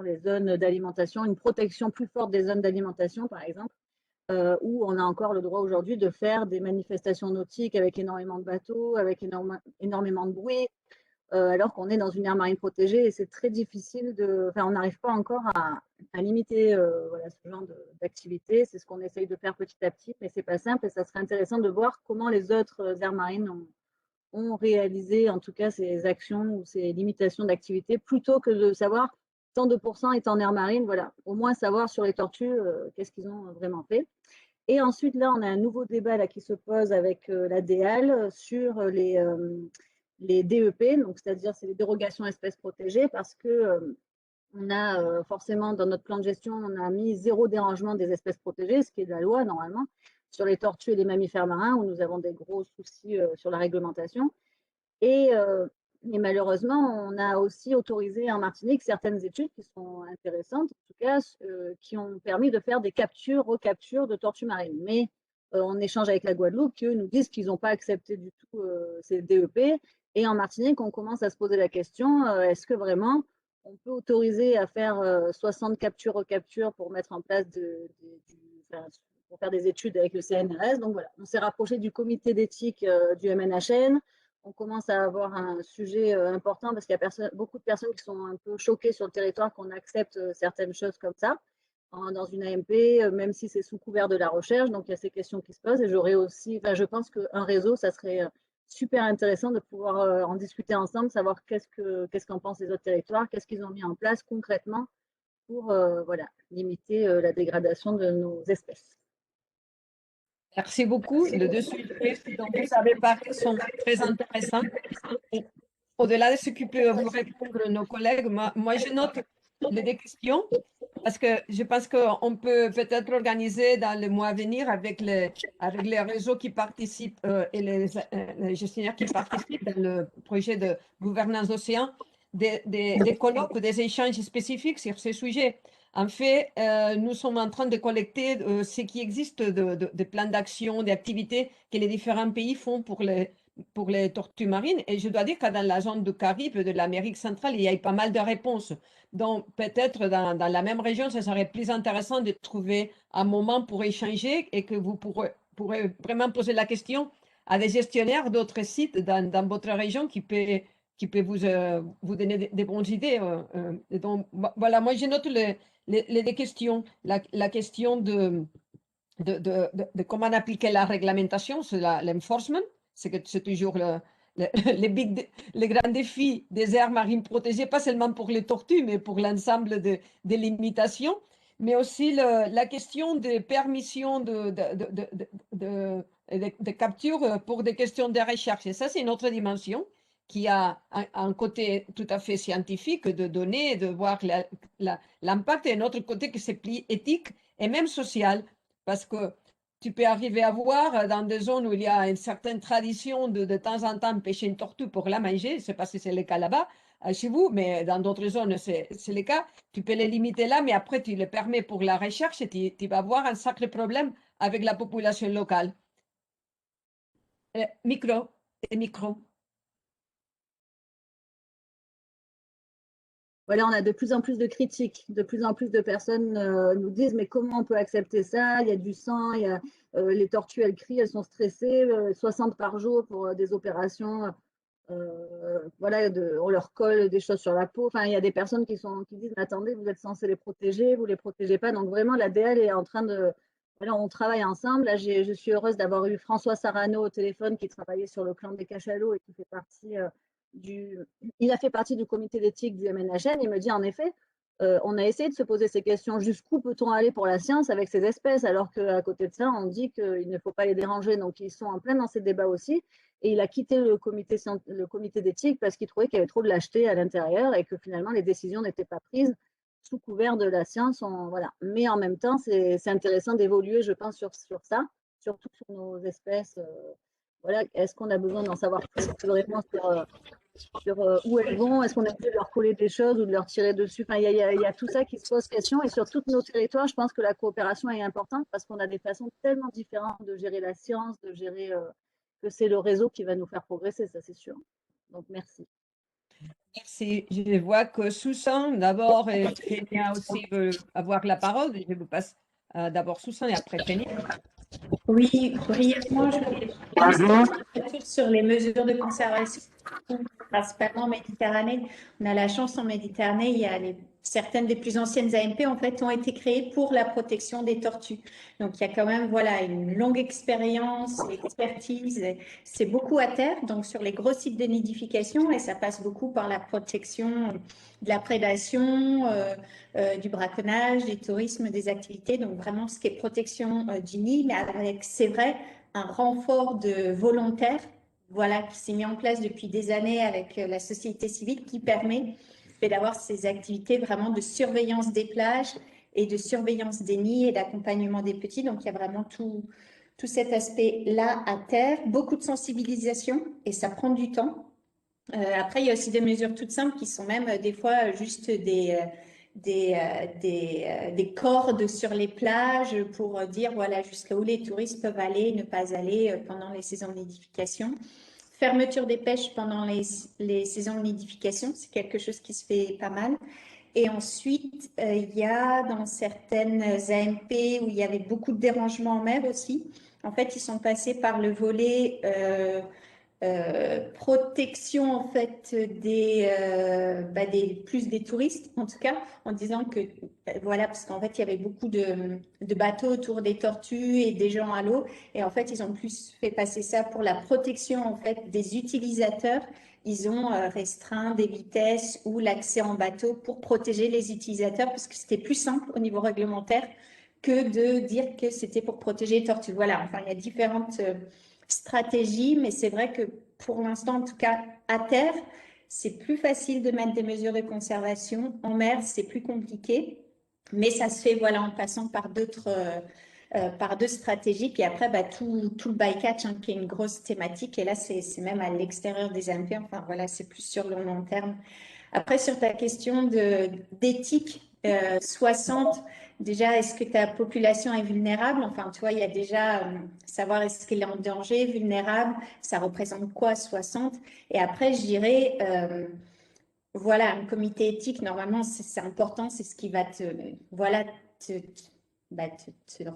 les zones d'alimentation, une protection plus forte des zones d'alimentation, par exemple, où on a encore le droit aujourd'hui de faire des manifestations nautiques avec énormément de bateaux, avec énormément de bruit, alors qu'on est dans une aire marine protégée et c'est très difficile enfin, on n'arrive pas encore à limiter voilà, ce genre d'activité. C'est ce qu'on essaye de faire petit à petit, mais c'est pas simple et ça serait intéressant de voir comment les autres aires marines ont réalisé en tout cas ces actions ou ces limitations d'activité, plutôt que de savoir tant de pourcents est en aire marine, voilà, au moins savoir sur les tortues qu'est-ce qu'ils ont vraiment fait. Et ensuite, là, on a un nouveau débat là, qui se pose avec la DEAL sur les DEP, donc c'est-à-dire c'est les dérogations espèces protégées, parce que on a forcément dans notre plan de gestion, on a mis 0 dérangement des espèces protégées, ce qui est de la loi normalement, sur les tortues et les mammifères marins, où nous avons des gros soucis sur la réglementation. Et malheureusement, on a aussi autorisé en Martinique certaines études qui sont intéressantes, en tout cas, qui ont permis de faire des captures, recaptures de tortues marines. Mais on échange avec la Guadeloupe, qui eux nous disent qu'ils n'ont pas accepté du tout ces DEP. Et en Martinique, on commence à se poser la question, est-ce que vraiment on peut autoriser à faire 60 captures, recaptures pour mettre en place pour faire des études avec le CNRS. Donc voilà, on s'est rapproché du comité d'éthique du MNHN. On commence à avoir un sujet important parce qu'il y a beaucoup de personnes qui sont un peu choquées sur le territoire qu'on accepte certaines choses comme ça dans une AMP, même si c'est sous couvert de la recherche. Donc il y a ces questions qui se posent et j'aurais aussi, je pense qu'un réseau, ça serait super intéressant de pouvoir en discuter ensemble, savoir qu'est-ce qu'en pensent les autres territoires, qu'est-ce qu'ils ont mis en place concrètement pour voilà, limiter la dégradation de nos espèces. Merci beaucoup. Les deux sujets dont vous avez parlé sont très intéressants. Au-delà de ce que peuvent vous répondre nos collègues, moi je note les deux questions parce que je pense qu'on peut peut-être organiser dans les mois à venir avec les réseaux qui participent et les gestionnaires qui participent dans le projet de gouvernance d'océan des colloques, des échanges spécifiques sur ces sujets. En fait, nous sommes en train de collecter ce qui existe de plans d'action, d'activités que les différents pays font pour les tortues marines. Et je dois dire que dans la zone du Caraïbe, de l'Amérique centrale, il y a eu pas mal de réponses. Donc, peut-être dans la même région, ce serait plus intéressant de trouver un moment pour échanger et que vous pourrez vraiment poser la question à des gestionnaires d'autres sites dans votre région qui peut vous donner des bonnes idées. Et donc, voilà, moi, je note les questions. La question de comment appliquer la réglementation, c'est l'enforcement. C'est toujours le grand défi des aires marines protégées, pas seulement pour les tortues, mais pour l'ensemble des limitations. Mais aussi la question des permissions de capture pour des questions de recherche. Et ça, c'est une autre dimension qui a un côté tout à fait scientifique de données, de voir l'impact, et un autre côté qui c'est plus éthique et même social, parce que tu peux arriver à voir dans des zones où il y a une certaine tradition de temps en temps pêcher une tortue pour la manger, je ne sais pas si c'est le cas là-bas, chez vous, mais dans d'autres zones, c'est le cas. Tu peux les limiter là, mais après, tu les permets pour la recherche et tu vas avoir un sacré problème avec la population locale. Micro. Voilà, on a de plus en plus de critiques, de plus en plus de personnes nous disent mais comment on peut accepter ça? Il y a du sang, il y a, les tortues elles crient, elles sont stressées, 60 par jour pour des opérations. Voilà, on leur colle des choses sur la peau. Enfin, il y a des personnes qui disent mais attendez, vous êtes censé les protéger, vous les protégez pas. Donc vraiment, l'ADL est en train de, voilà, on travaille ensemble. Là, je suis heureuse d'avoir eu François Sarano au téléphone qui travaillait sur le clan des cachalots et qui fait partie il a fait partie du comité d'éthique du MNHN. Il me dit en effet, on a essayé de se poser ces questions. Jusqu'où peut-on aller pour la science avec ces espèces, alors qu'à côté de ça, on dit qu'il ne faut pas les déranger. Donc, ils sont en plein dans ces débats aussi. Et il a quitté le comité d'éthique parce qu'il trouvait qu'il y avait trop de lâcheté à l'intérieur et que finalement, les décisions n'étaient pas prises sous couvert de la science. Voilà. Mais en même temps, c'est intéressant d'évoluer, je pense, sur ça, surtout sur nos espèces. Voilà. Est-ce qu'on a besoin d'en savoir plus vraiment sur où elles vont? Est-ce qu'on a obligé de leur coller des choses ou de leur tirer dessus? Enfin, il y a tout ça qui se pose question. Et sur tous nos territoires, je pense que la coopération est importante parce qu'on a des façons tellement différentes de gérer la science, de gérer que c'est le réseau qui va nous faire progresser, ça c'est sûr. Donc, merci. Merci. Je vois que Susan, d'abord, et Fénia aussi veut avoir la parole. Je vous passe d'abord Susan et après Fénia. Oui, brièvement, je voulais faire sur les mesures de conservation, principalement en Méditerranée. On a la chance en Méditerranée, il y a certaines des plus anciennes AMP en fait ont été créées pour la protection des tortues. Donc il y a quand même voilà une longue expérience, expertise. C'est beaucoup à terre, donc sur les gros sites de nidification, et ça passe beaucoup par la protection de la prédation, du braconnage, du tourisme, des activités. Donc vraiment ce qui est protection du nid, mais avec, c'est vrai, un renfort de volontaires, voilà, qui s'est mis en place depuis des années avec la société civile, qui permet d'avoir ces activités vraiment de surveillance des plages et de surveillance des nids et d'accompagnement des petits. Donc, il y a vraiment tout cet aspect-là à terre, beaucoup de sensibilisation et ça prend du temps. Après, il y a aussi des mesures toutes simples qui sont même des fois juste des cordes sur les plages pour dire voilà jusqu'à où les touristes peuvent aller, ne pas aller pendant les saisons de nidification. Fermeture des pêches pendant les saisons de nidification, c'est quelque chose qui se fait pas mal. Et ensuite, il y a dans certaines AMP où il y avait beaucoup de dérangements en mer aussi. En fait, ils sont passés par le volet protection en fait plus des touristes en tout cas, en disant que voilà, parce qu'en fait il y avait beaucoup de bateaux autour des tortues et des gens à l'eau, et en fait ils ont plus fait passer ça pour la protection en fait des utilisateurs. Ils ont restreint des vitesses ou l'accès en bateau pour protéger les utilisateurs, parce que c'était plus simple au niveau réglementaire que de dire que c'était pour protéger les tortues. Voilà, enfin il y a différentes stratégie, mais c'est vrai que pour l'instant, en tout cas à terre, c'est plus facile de mettre des mesures de conservation. En mer, c'est plus compliqué, mais ça se fait voilà, en passant par d'autres stratégies. Puis après, tout le bycatch, hein, qui est une grosse thématique, et là, c'est même à l'extérieur des AMP. Enfin, voilà, c'est plus sur le long terme. Après, sur ta question d'éthique, 60, déjà, est-ce que ta population est vulnérable? Enfin, tu vois, il y a déjà savoir est-ce qu'elle est en danger, vulnérable, ça représente quoi 60? Et après, je dirais, voilà, un comité éthique, normalement, c'est important, c'est ce qui va te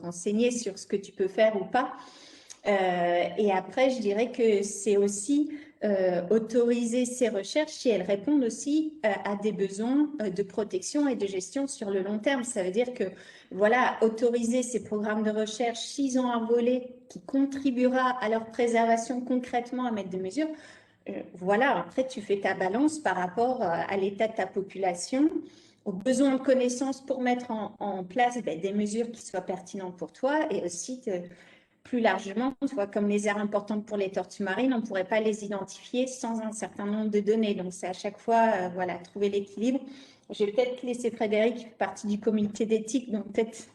renseigner sur ce que tu peux faire ou pas. Et après, je dirais que c'est aussi autoriser ces recherches si elles répondent aussi à des besoins de protection et de gestion sur le long terme. Ça veut dire que, voilà, autoriser ces programmes de recherche s'ils ont un volet qui contribuera à leur préservation concrètement, à mettre des mesures. Voilà, après, tu fais ta balance par rapport à l'état de ta population, aux besoins de connaissances pour mettre en place des mesures qui soient pertinentes pour toi, et aussi plus largement, tu vois, comme les aires importantes pour les tortues marines, on ne pourrait pas les identifier sans un certain nombre de données. Donc, c'est à chaque fois, voilà, trouver l'équilibre. Je vais peut-être laisser Frédéric, qui fait partie du comité d'éthique, donc peut-être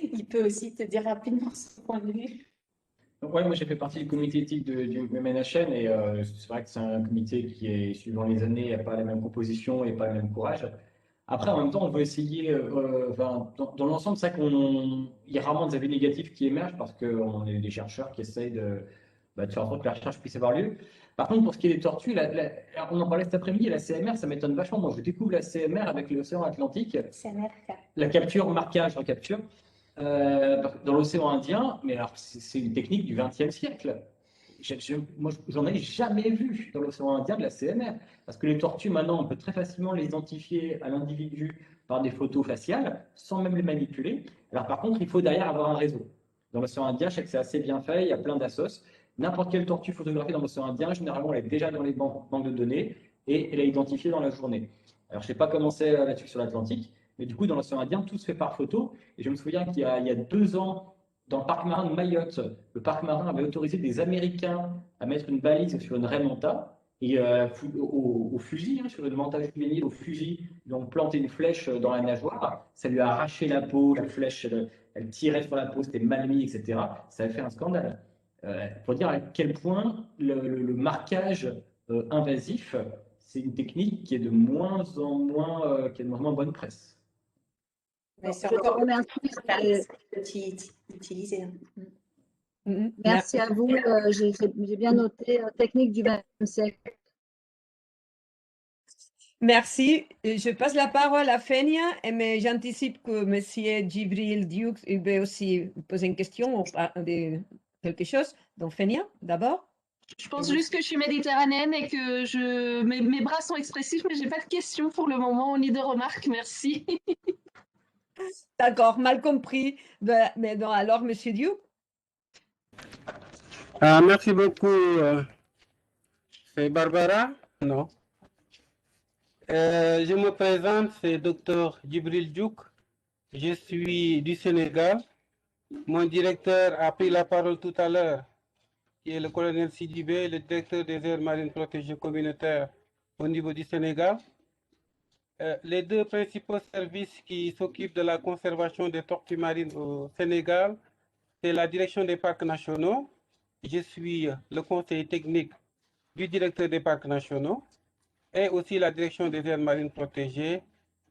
il peut aussi te dire rapidement son point de vue. Ouais, moi j'ai fait partie du comité éthique du MNHN et c'est vrai que c'est un comité qui est, suivant les années, n'a pas la même composition et pas le même courage. Après, en même temps, on veut essayer, enfin, dans l'ensemble, c'est vrai il y a rarement des avis négatifs qui émergent parce qu'on est des chercheurs qui essayent de faire en sorte que la recherche puisse avoir lieu. Par contre, pour ce qui est des tortues, on en parlait cet après-midi, la CMR, ça m'étonne vachement. Moi, je découvre la CMR avec l'océan Atlantique. CMR. La capture, marquage, recapture. Dans l'océan Indien, mais alors c'est une technique du XXe siècle. Moi, j'en ai jamais vu dans l'océan Indien de la CMR. Parce que les tortues, maintenant, on peut très facilement les identifier à l'individu par des photos faciales, sans même les manipuler. Alors, par contre, il faut derrière avoir un réseau. Dans l'océan Indien, je sais que c'est assez bien fait, il y a plein d'assos. N'importe quelle tortue photographiée dans l'océan Indien, généralement, elle est déjà dans les banques de données et elle est identifiée dans la journée. Alors, je ne sais pas comment c'est là-dessus sur l'Atlantique, mais du coup, dans l'océan Indien, tout se fait par photo. Et je me souviens qu'il y a 2 ans, dans le parc marin de Mayotte, le parc marin avait autorisé des Américains à mettre une balise sur une raie manta. Et au fusil, sur une manta juvénile, au fusil, ils ont planté une flèche dans la nageoire. Ça lui a arraché la peau, la flèche, elle tirait sur la peau, c'était mal mis, etc. Ça a fait un scandale. Pour dire à quel point le marquage invasif, c'est une technique qui est de moins en moins, qui a de moins en moins bonne presse. Mais c'est Je encore vous remercie. utilisé. Merci à vous. J'ai bien noté technique du XXe siècle. Merci. Je passe la parole à Fenia, mais j'anticipe que M. Djibril Diouk va aussi poser une question ou quelque chose. Donc, Fenia, d'abord. Je pense juste que je suis méditerranéenne et que mes bras sont expressifs, mais je n'ai pas de questions pour le moment, ni de remarques. Merci. D'accord, mal compris. Mais non, alors, M. Diouk. Merci beaucoup. C'est Barbara? Non. Je me présente, c'est Dr Djibril Diouk. Je suis du Sénégal. Mon directeur a pris la parole tout à l'heure, qui est le colonel Sidibé, le directeur des aires marines protégées communautaires au niveau du Sénégal. Les 2 principaux services qui s'occupent de la conservation des tortues marines au Sénégal, c'est la direction des parcs nationaux. Je suis le conseiller technique du directeur des parcs nationaux et aussi la direction des aires marines protégées.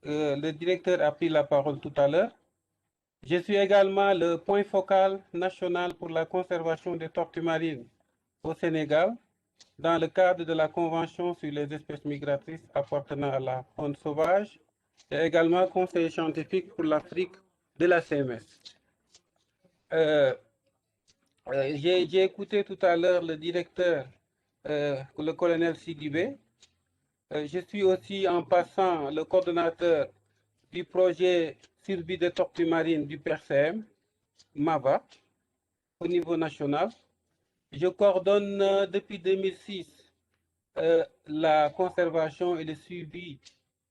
Le directeur a pris la parole tout à l'heure. Je suis également le point focal national pour la conservation des tortues marines au Sénégal, dans le cadre de la Convention sur les espèces migratrices appartenant à la faune sauvage, et également conseiller scientifique pour l'Afrique de la CMS. J'ai écouté tout à l'heure le directeur, le colonel Sidibé. Je suis aussi en passant le coordonnateur du projet survie des tortues marines du PRCM, MAVA, au niveau national. Je coordonne depuis 2006 la conservation et le suivi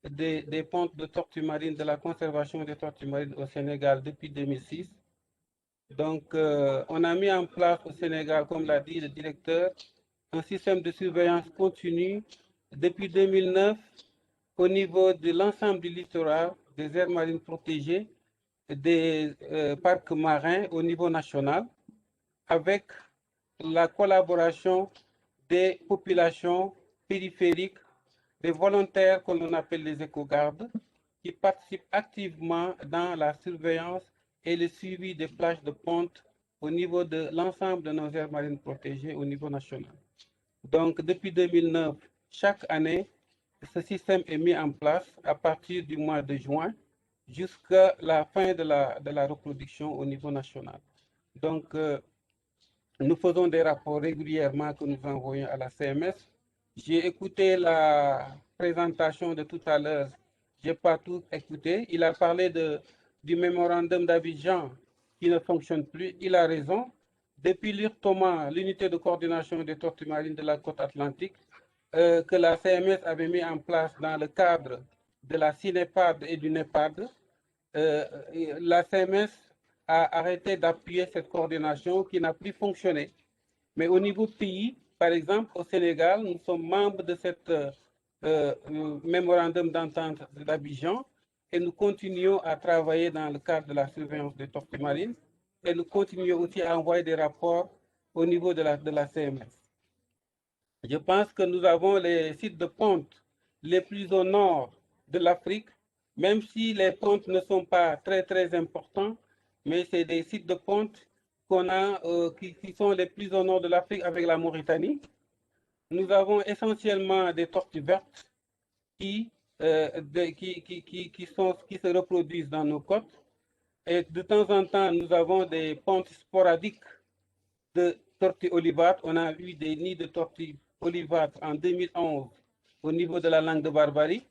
des pontes de tortues marines, de la conservation des tortues marines au Sénégal depuis 2006. Donc, on a mis en place au Sénégal, comme l'a dit le directeur, un système de surveillance continue depuis 2009 au niveau de l'ensemble du littoral, des aires marines protégées, des parcs marins au niveau national, avec la collaboration des populations périphériques, des volontaires que l'on appelle les éco-gardes, qui participent activement dans la surveillance et le suivi des plages de ponte au niveau de l'ensemble de nos aires marines protégées au niveau national. Donc, depuis 2009, chaque année, ce système est mis en place à partir du mois de juin jusqu'à la fin de la reproduction au niveau national. Donc, nous faisons des rapports régulièrement que nous envoyons à la CMS. J'ai écouté la présentation de tout à l'heure. Je n'ai pas tout écouté. Il a parlé du mémorandum d'Abidjan qui ne fonctionne plus. Il a raison. Depuis l'URTOMA, l'unité de coordination des tortues marines de la côte atlantique, que la CMS avait mis en place dans le cadre de la CINEPAD et du NEPAD, la CMS a arrêté d'appuyer cette coordination qui n'a plus fonctionné. Mais au niveau pays, par exemple, au Sénégal, nous sommes membres de cette mémorandum d'entente d'Abidjan et nous continuons à travailler dans le cadre de la surveillance des tortues marines et nous continuons aussi à envoyer des rapports au niveau de la CMS. Je pense que nous avons les sites de ponte les plus au nord de l'Afrique, même si les pontes ne sont pas très importants, mais c'est des sites de ponte qu'on a, qui sont les plus au nord de l'Afrique avec la Mauritanie. Nous avons essentiellement des tortues vertes qui se reproduisent dans nos côtes. Et de temps en temps, nous avons des pontes sporadiques de tortues olivates. On a eu des nids de tortues olivates en 2011 au niveau de la langue de Barbarie.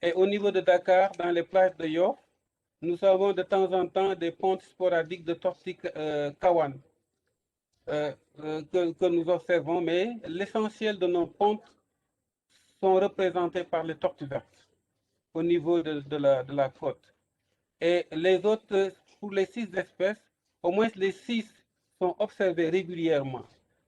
Et au niveau de Dakar, dans les plages de Yoff, nous avons de temps en temps des pontes sporadiques de tortues kawan que nous observons, mais l'essentiel de nos pontes sont représentés par les tortues vertes au niveau de la côte. Et les autres, pour les 6 espèces, au moins les 6 sont observés régulièrement.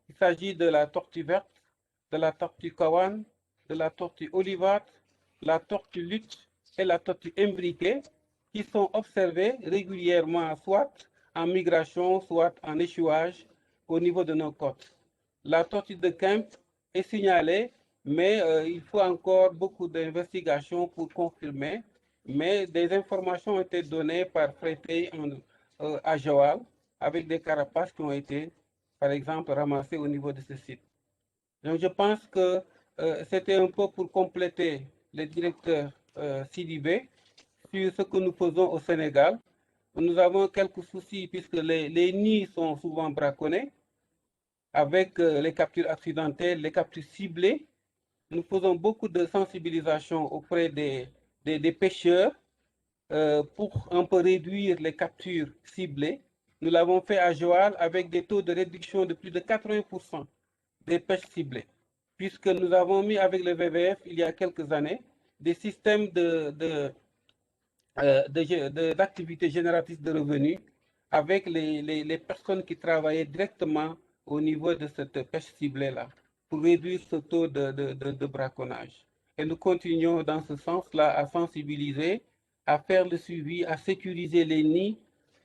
Il s'agit de la tortue verte, de la tortue kawan, de la tortue olivate, la tortue lutte et la tortue imbriquée, qui sont observés régulièrement, soit en migration, soit en échouage au niveau de nos côtes. La tortue de Kemp est signalée, mais il faut encore beaucoup d'investigations pour confirmer. Mais des informations ont été données par Frété à Joal avec des carapaces qui ont été, par exemple, ramassées au niveau de ce site. Donc je pense que c'était un peu pour compléter le directeur Sidibé sur ce que nous faisons au Sénégal. Nous avons quelques soucis puisque les nids sont souvent braconnés avec les captures accidentelles, les captures ciblées. Nous faisons beaucoup de sensibilisation auprès des pêcheurs pour un peu réduire les captures ciblées. Nous l'avons fait à Joal avec des taux de réduction de plus de 80% des pêches ciblées, puisque nous avons mis avec le WWF il y a quelques années des systèmes d'activités génératrices de revenus avec les personnes qui travaillaient directement au niveau de cette pêche ciblée-là pour réduire ce taux de braconnage. Et nous continuons dans ce sens-là à sensibiliser, à faire le suivi, à sécuriser les nids,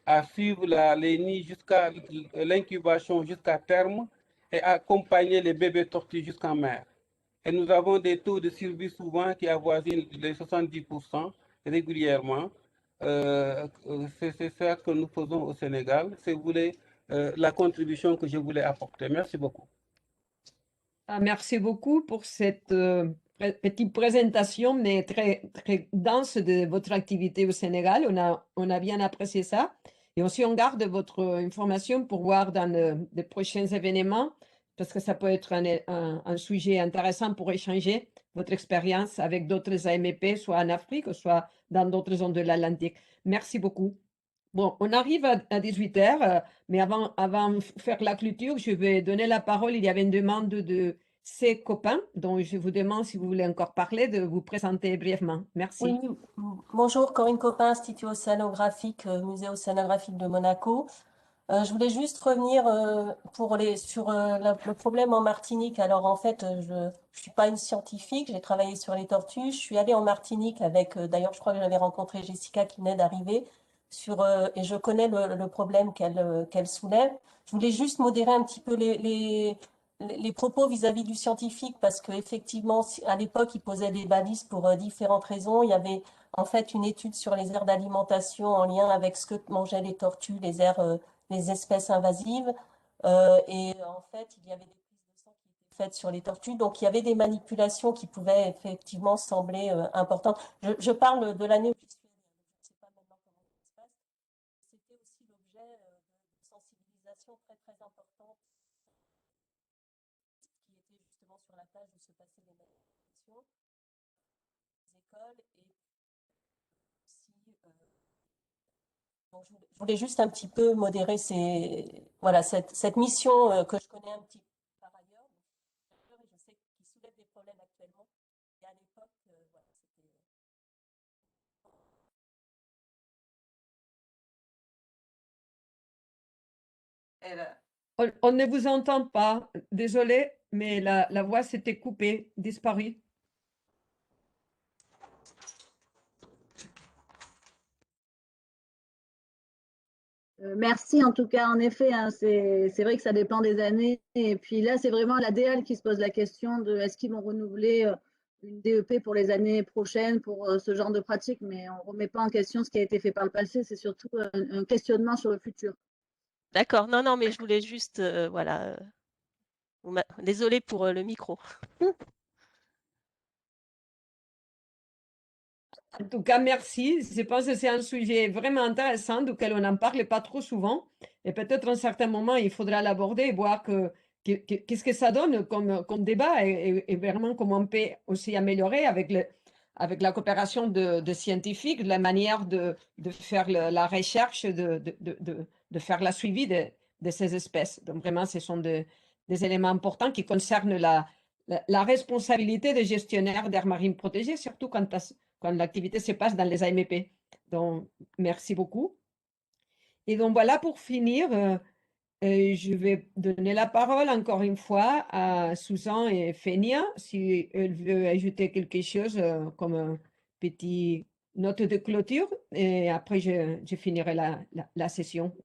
à suivre les nids jusqu'à l'incubation, jusqu'à terme, et à accompagner les bébés tortues jusqu'en mer. Et nous avons des taux de survie souvent qui avoisinent les 70% régulièrement. C'est ça que nous faisons au Sénégal. C'est la contribution que je voulais apporter. Merci beaucoup. Merci beaucoup pour cette petite présentation, mais très dense de votre activité au Sénégal. On a bien apprécié ça. Et aussi, on garde votre information pour voir dans les prochains événements, parce que ça peut être un sujet intéressant pour échanger votre expérience avec d'autres AMP, soit en Afrique, soit dans d'autres zones de l'Atlantique. Merci beaucoup. Bon, on arrive à 18 h, mais avant de faire la clôture, je vais donner la parole. Il y avait une demande de ses copains, donc je vous demande si vous voulez encore parler, de vous présenter brièvement. Merci. Oui, bonjour, Corinne Copin, Institut océanographique, Musée océanographique de Monaco. Je voulais juste revenir sur le problème en Martinique. Alors en fait, je suis pas une scientifique, j'ai travaillé sur les tortues. Je suis allée en Martinique avec, d'ailleurs, je crois que j'avais rencontré Jessica qui venait d'arriver et je connais le problème qu'elle soulève. Je voulais juste modérer un petit peu les propos vis-à-vis du scientifique parce qu'effectivement, à l'époque, il posait des balises pour différentes raisons. Il y avait en fait une étude sur les aires d'alimentation en lien avec ce que mangeaient les tortues, les espèces invasives. Et en fait, il y avait des prises de sang qui étaient faites sur les tortues. Donc, il y avait des manipulations qui pouvaient effectivement sembler importantes. Je parle de l'année où je suis allée, donc je ne sais pas maintenant comment ça se passe. C'était aussi l'objet de sensibilisation très importante qui était justement sur la plage où se passaient les manifestations, les écoles et aussi donc, je voulais juste un petit peu modérer cette mission que je connais un petit peu par ailleurs. Et je sais qu'il soulève des problèmes actuellement. Et à l'époque, voilà, c'était On ne vous entend pas. Désolé, mais la voix s'était coupée, disparue. Merci en tout cas, en effet, hein, c'est vrai que ça dépend des années. Et puis là, c'est vraiment la DEAL qui se pose la question de est-ce qu'ils vont renouveler une DEP pour les années prochaines pour ce genre de pratique, mais on ne remet pas en question ce qui a été fait par le passé, c'est surtout un questionnement sur le futur. D'accord, non, non, mais je voulais juste, voilà, désolée pour le micro. En tout cas, merci. Je pense que c'est un sujet vraiment intéressant duquel on n'en parle pas trop souvent. Et peut-être à un certain moment, il faudra l'aborder et voir qu'est-ce que ça donne comme débat et vraiment comment on peut aussi améliorer avec la coopération de scientifiques, la manière de faire la recherche, de faire la suivi de ces espèces. Donc vraiment, ce sont des éléments importants qui concernent la responsabilité des gestionnaires d'aires marines protégées, surtout quand l'activité se passe dans les AMP. Donc, merci beaucoup. Et donc, voilà, pour finir, je vais donner la parole encore une fois à Susan et Fenia, si elle veut ajouter quelque chose comme une petite note de clôture. Et après, je finirai la session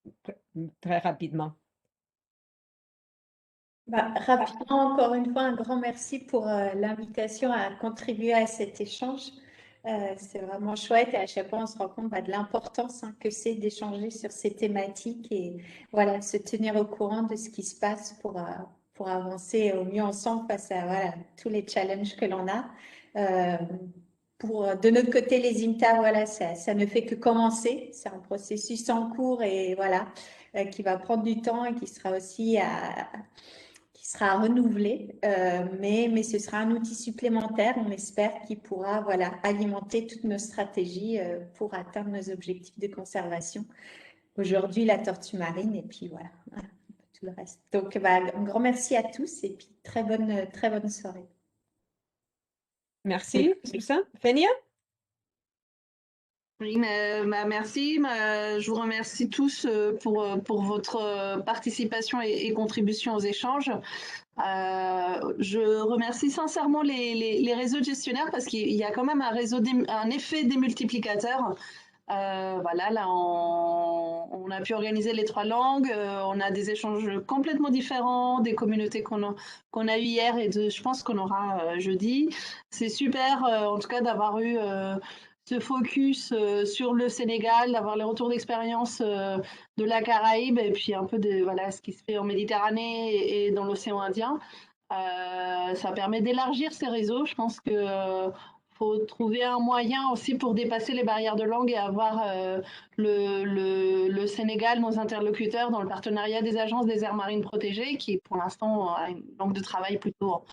très rapidement. Rapidement, encore une fois, un grand merci pour l'invitation à contribuer à cet échange. C'est vraiment chouette et à chaque fois, on se rend compte de l'importance que c'est d'échanger sur ces thématiques et voilà, se tenir au courant de ce qui se passe pour avancer au mieux ensemble face à voilà, tous les challenges que l'on a. De notre côté, les IMTA, voilà, ça ne fait que commencer. C'est un processus en cours et voilà, qui va prendre du temps et qui sera aussi qui sera renouvelé, mais ce sera un outil supplémentaire, on espère, qui pourra voilà, alimenter toutes nos stratégies pour atteindre nos objectifs de conservation. Aujourd'hui, la tortue marine et puis voilà, tout le reste. Donc, un grand merci à tous et puis très bonne soirée. Merci, Susan. Fenia? Oui, merci. Je vous remercie tous pour votre participation et contribution aux échanges. Je remercie sincèrement les réseaux de gestionnaires parce qu'il y a quand même un effet démultiplicateur. Voilà, là, on a pu organiser les 3 langues, on a des échanges complètement différents, des communautés qu'on a eu hier et je pense qu'on aura jeudi. C'est super, en tout cas, d'avoir eu ce focus sur le Sénégal, d'avoir les retours d'expérience de la Caraïbe et puis un peu de voilà, ce qui se fait en Méditerranée et dans l'océan Indien. Ça permet d'élargir ces réseaux. Je pense que faut trouver un moyen aussi pour dépasser les barrières de langue et avoir le Sénégal, nos interlocuteurs dans le partenariat des agences des aires marines protégées, qui pour l'instant a une langue de travail plutôt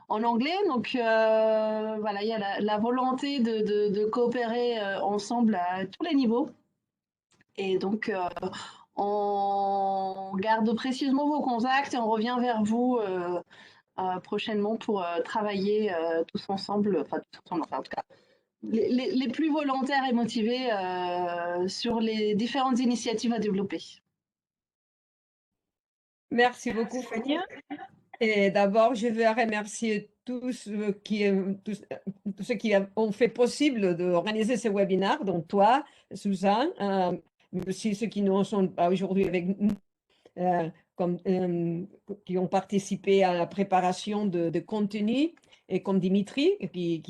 en anglais. Donc voilà, il y a la volonté de coopérer ensemble à tous les niveaux. Et donc on garde précisément vos contacts et on revient vers vous prochainement pour travailler tous ensemble, enfin en tout cas, les plus volontaires et motivés sur les différentes initiatives à développer. Merci beaucoup, Fania. Et d'abord, je veux remercier tous ceux qui ont fait possible d'organiser ce webinaire, dont toi, Suzanne, mais aussi ceux qui ne sont pas aujourd'hui avec nous, qui ont participé à la préparation de contenu, et comme Dimitri, qui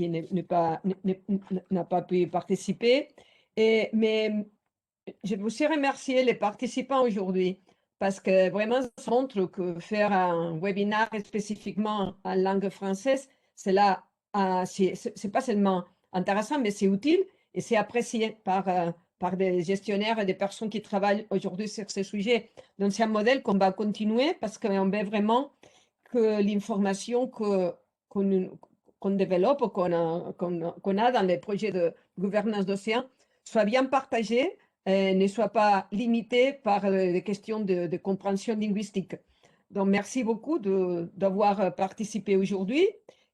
n'a pas pu participer. Mais je veux aussi remercier les participants aujourd'hui, parce que vraiment, ça montre que faire un webinaire spécifiquement en langue française, c'est pas seulement intéressant, mais c'est utile et c'est apprécié par des gestionnaires et des personnes qui travaillent aujourd'hui sur ces sujets. Donc, c'est un modèle qu'on va continuer parce qu'on veut vraiment que l'information qu'on développe, qu'on a dans les projets de gouvernance d'océan, soit bien partagée, ne soit pas limitée par des questions de compréhension linguistique. Donc, merci beaucoup d'avoir participé aujourd'hui.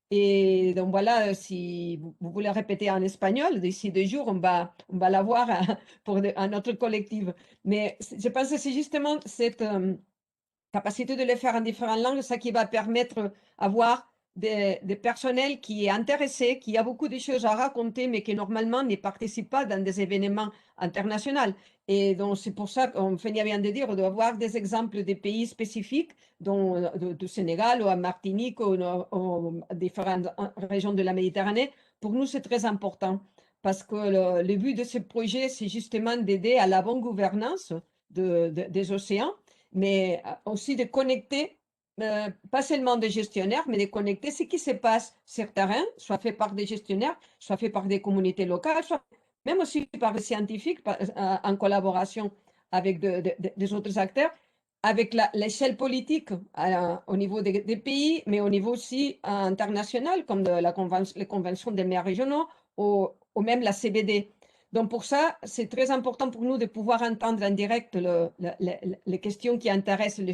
Et donc, voilà, si vous voulez répéter en espagnol, d'ici 2 jours, on va l'avoir pour un autre collectif. Mais je pense que c'est justement capacité de le faire en différentes langues, ça qui va permettre d'avoir des personnels qui est intéressés, qui a beaucoup de choses à raconter, mais qui normalement ne participent pas dans des événements internationaux. Et donc, c'est pour ça qu'on Fenia vient de dire, d'avoir des exemples des pays spécifiques, dont du Sénégal ou à Martinique ou différentes régions de la Méditerranée. Pour nous, c'est très important parce que le but de ce projet, c'est justement d'aider à la bonne gouvernance des océans, mais aussi de connecter, pas seulement des gestionnaires, mais de connecter ce qui se passe sur terrain, soit fait par des gestionnaires, soit fait par des communautés locales, soit même aussi par des scientifiques en collaboration avec des autres acteurs, avec l'échelle politique au niveau des pays, mais au niveau aussi international, comme les conventions des maires régionaux ou même la CBD. Donc, pour ça, c'est très important pour nous de pouvoir entendre en direct les questions qui intéressent,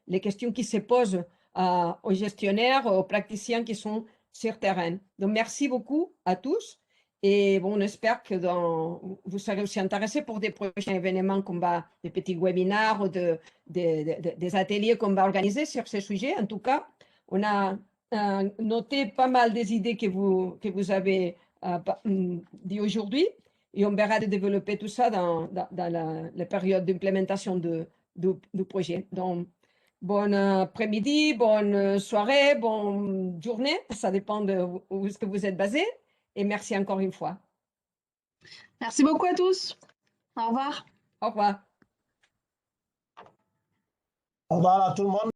les questions qui se posent aux gestionnaires, aux praticiens qui sont sur terrain. Donc, merci beaucoup à tous. Et bon, on espère que vous serez aussi intéressés pour des prochains événements comme des petits webinaires ou des ateliers qu'on va organiser sur ce sujet. En tout cas, on a noté pas mal des idées que vous avez dit aujourd'hui. Et on verra de développer tout ça dans la période d'implémentation du projet. Donc, bon après-midi, bonne soirée, bonne journée. Ça dépend de où est-ce que vous êtes basé. Et merci encore une fois. Merci beaucoup à tous. Au revoir. Au revoir. Au revoir à tout le monde.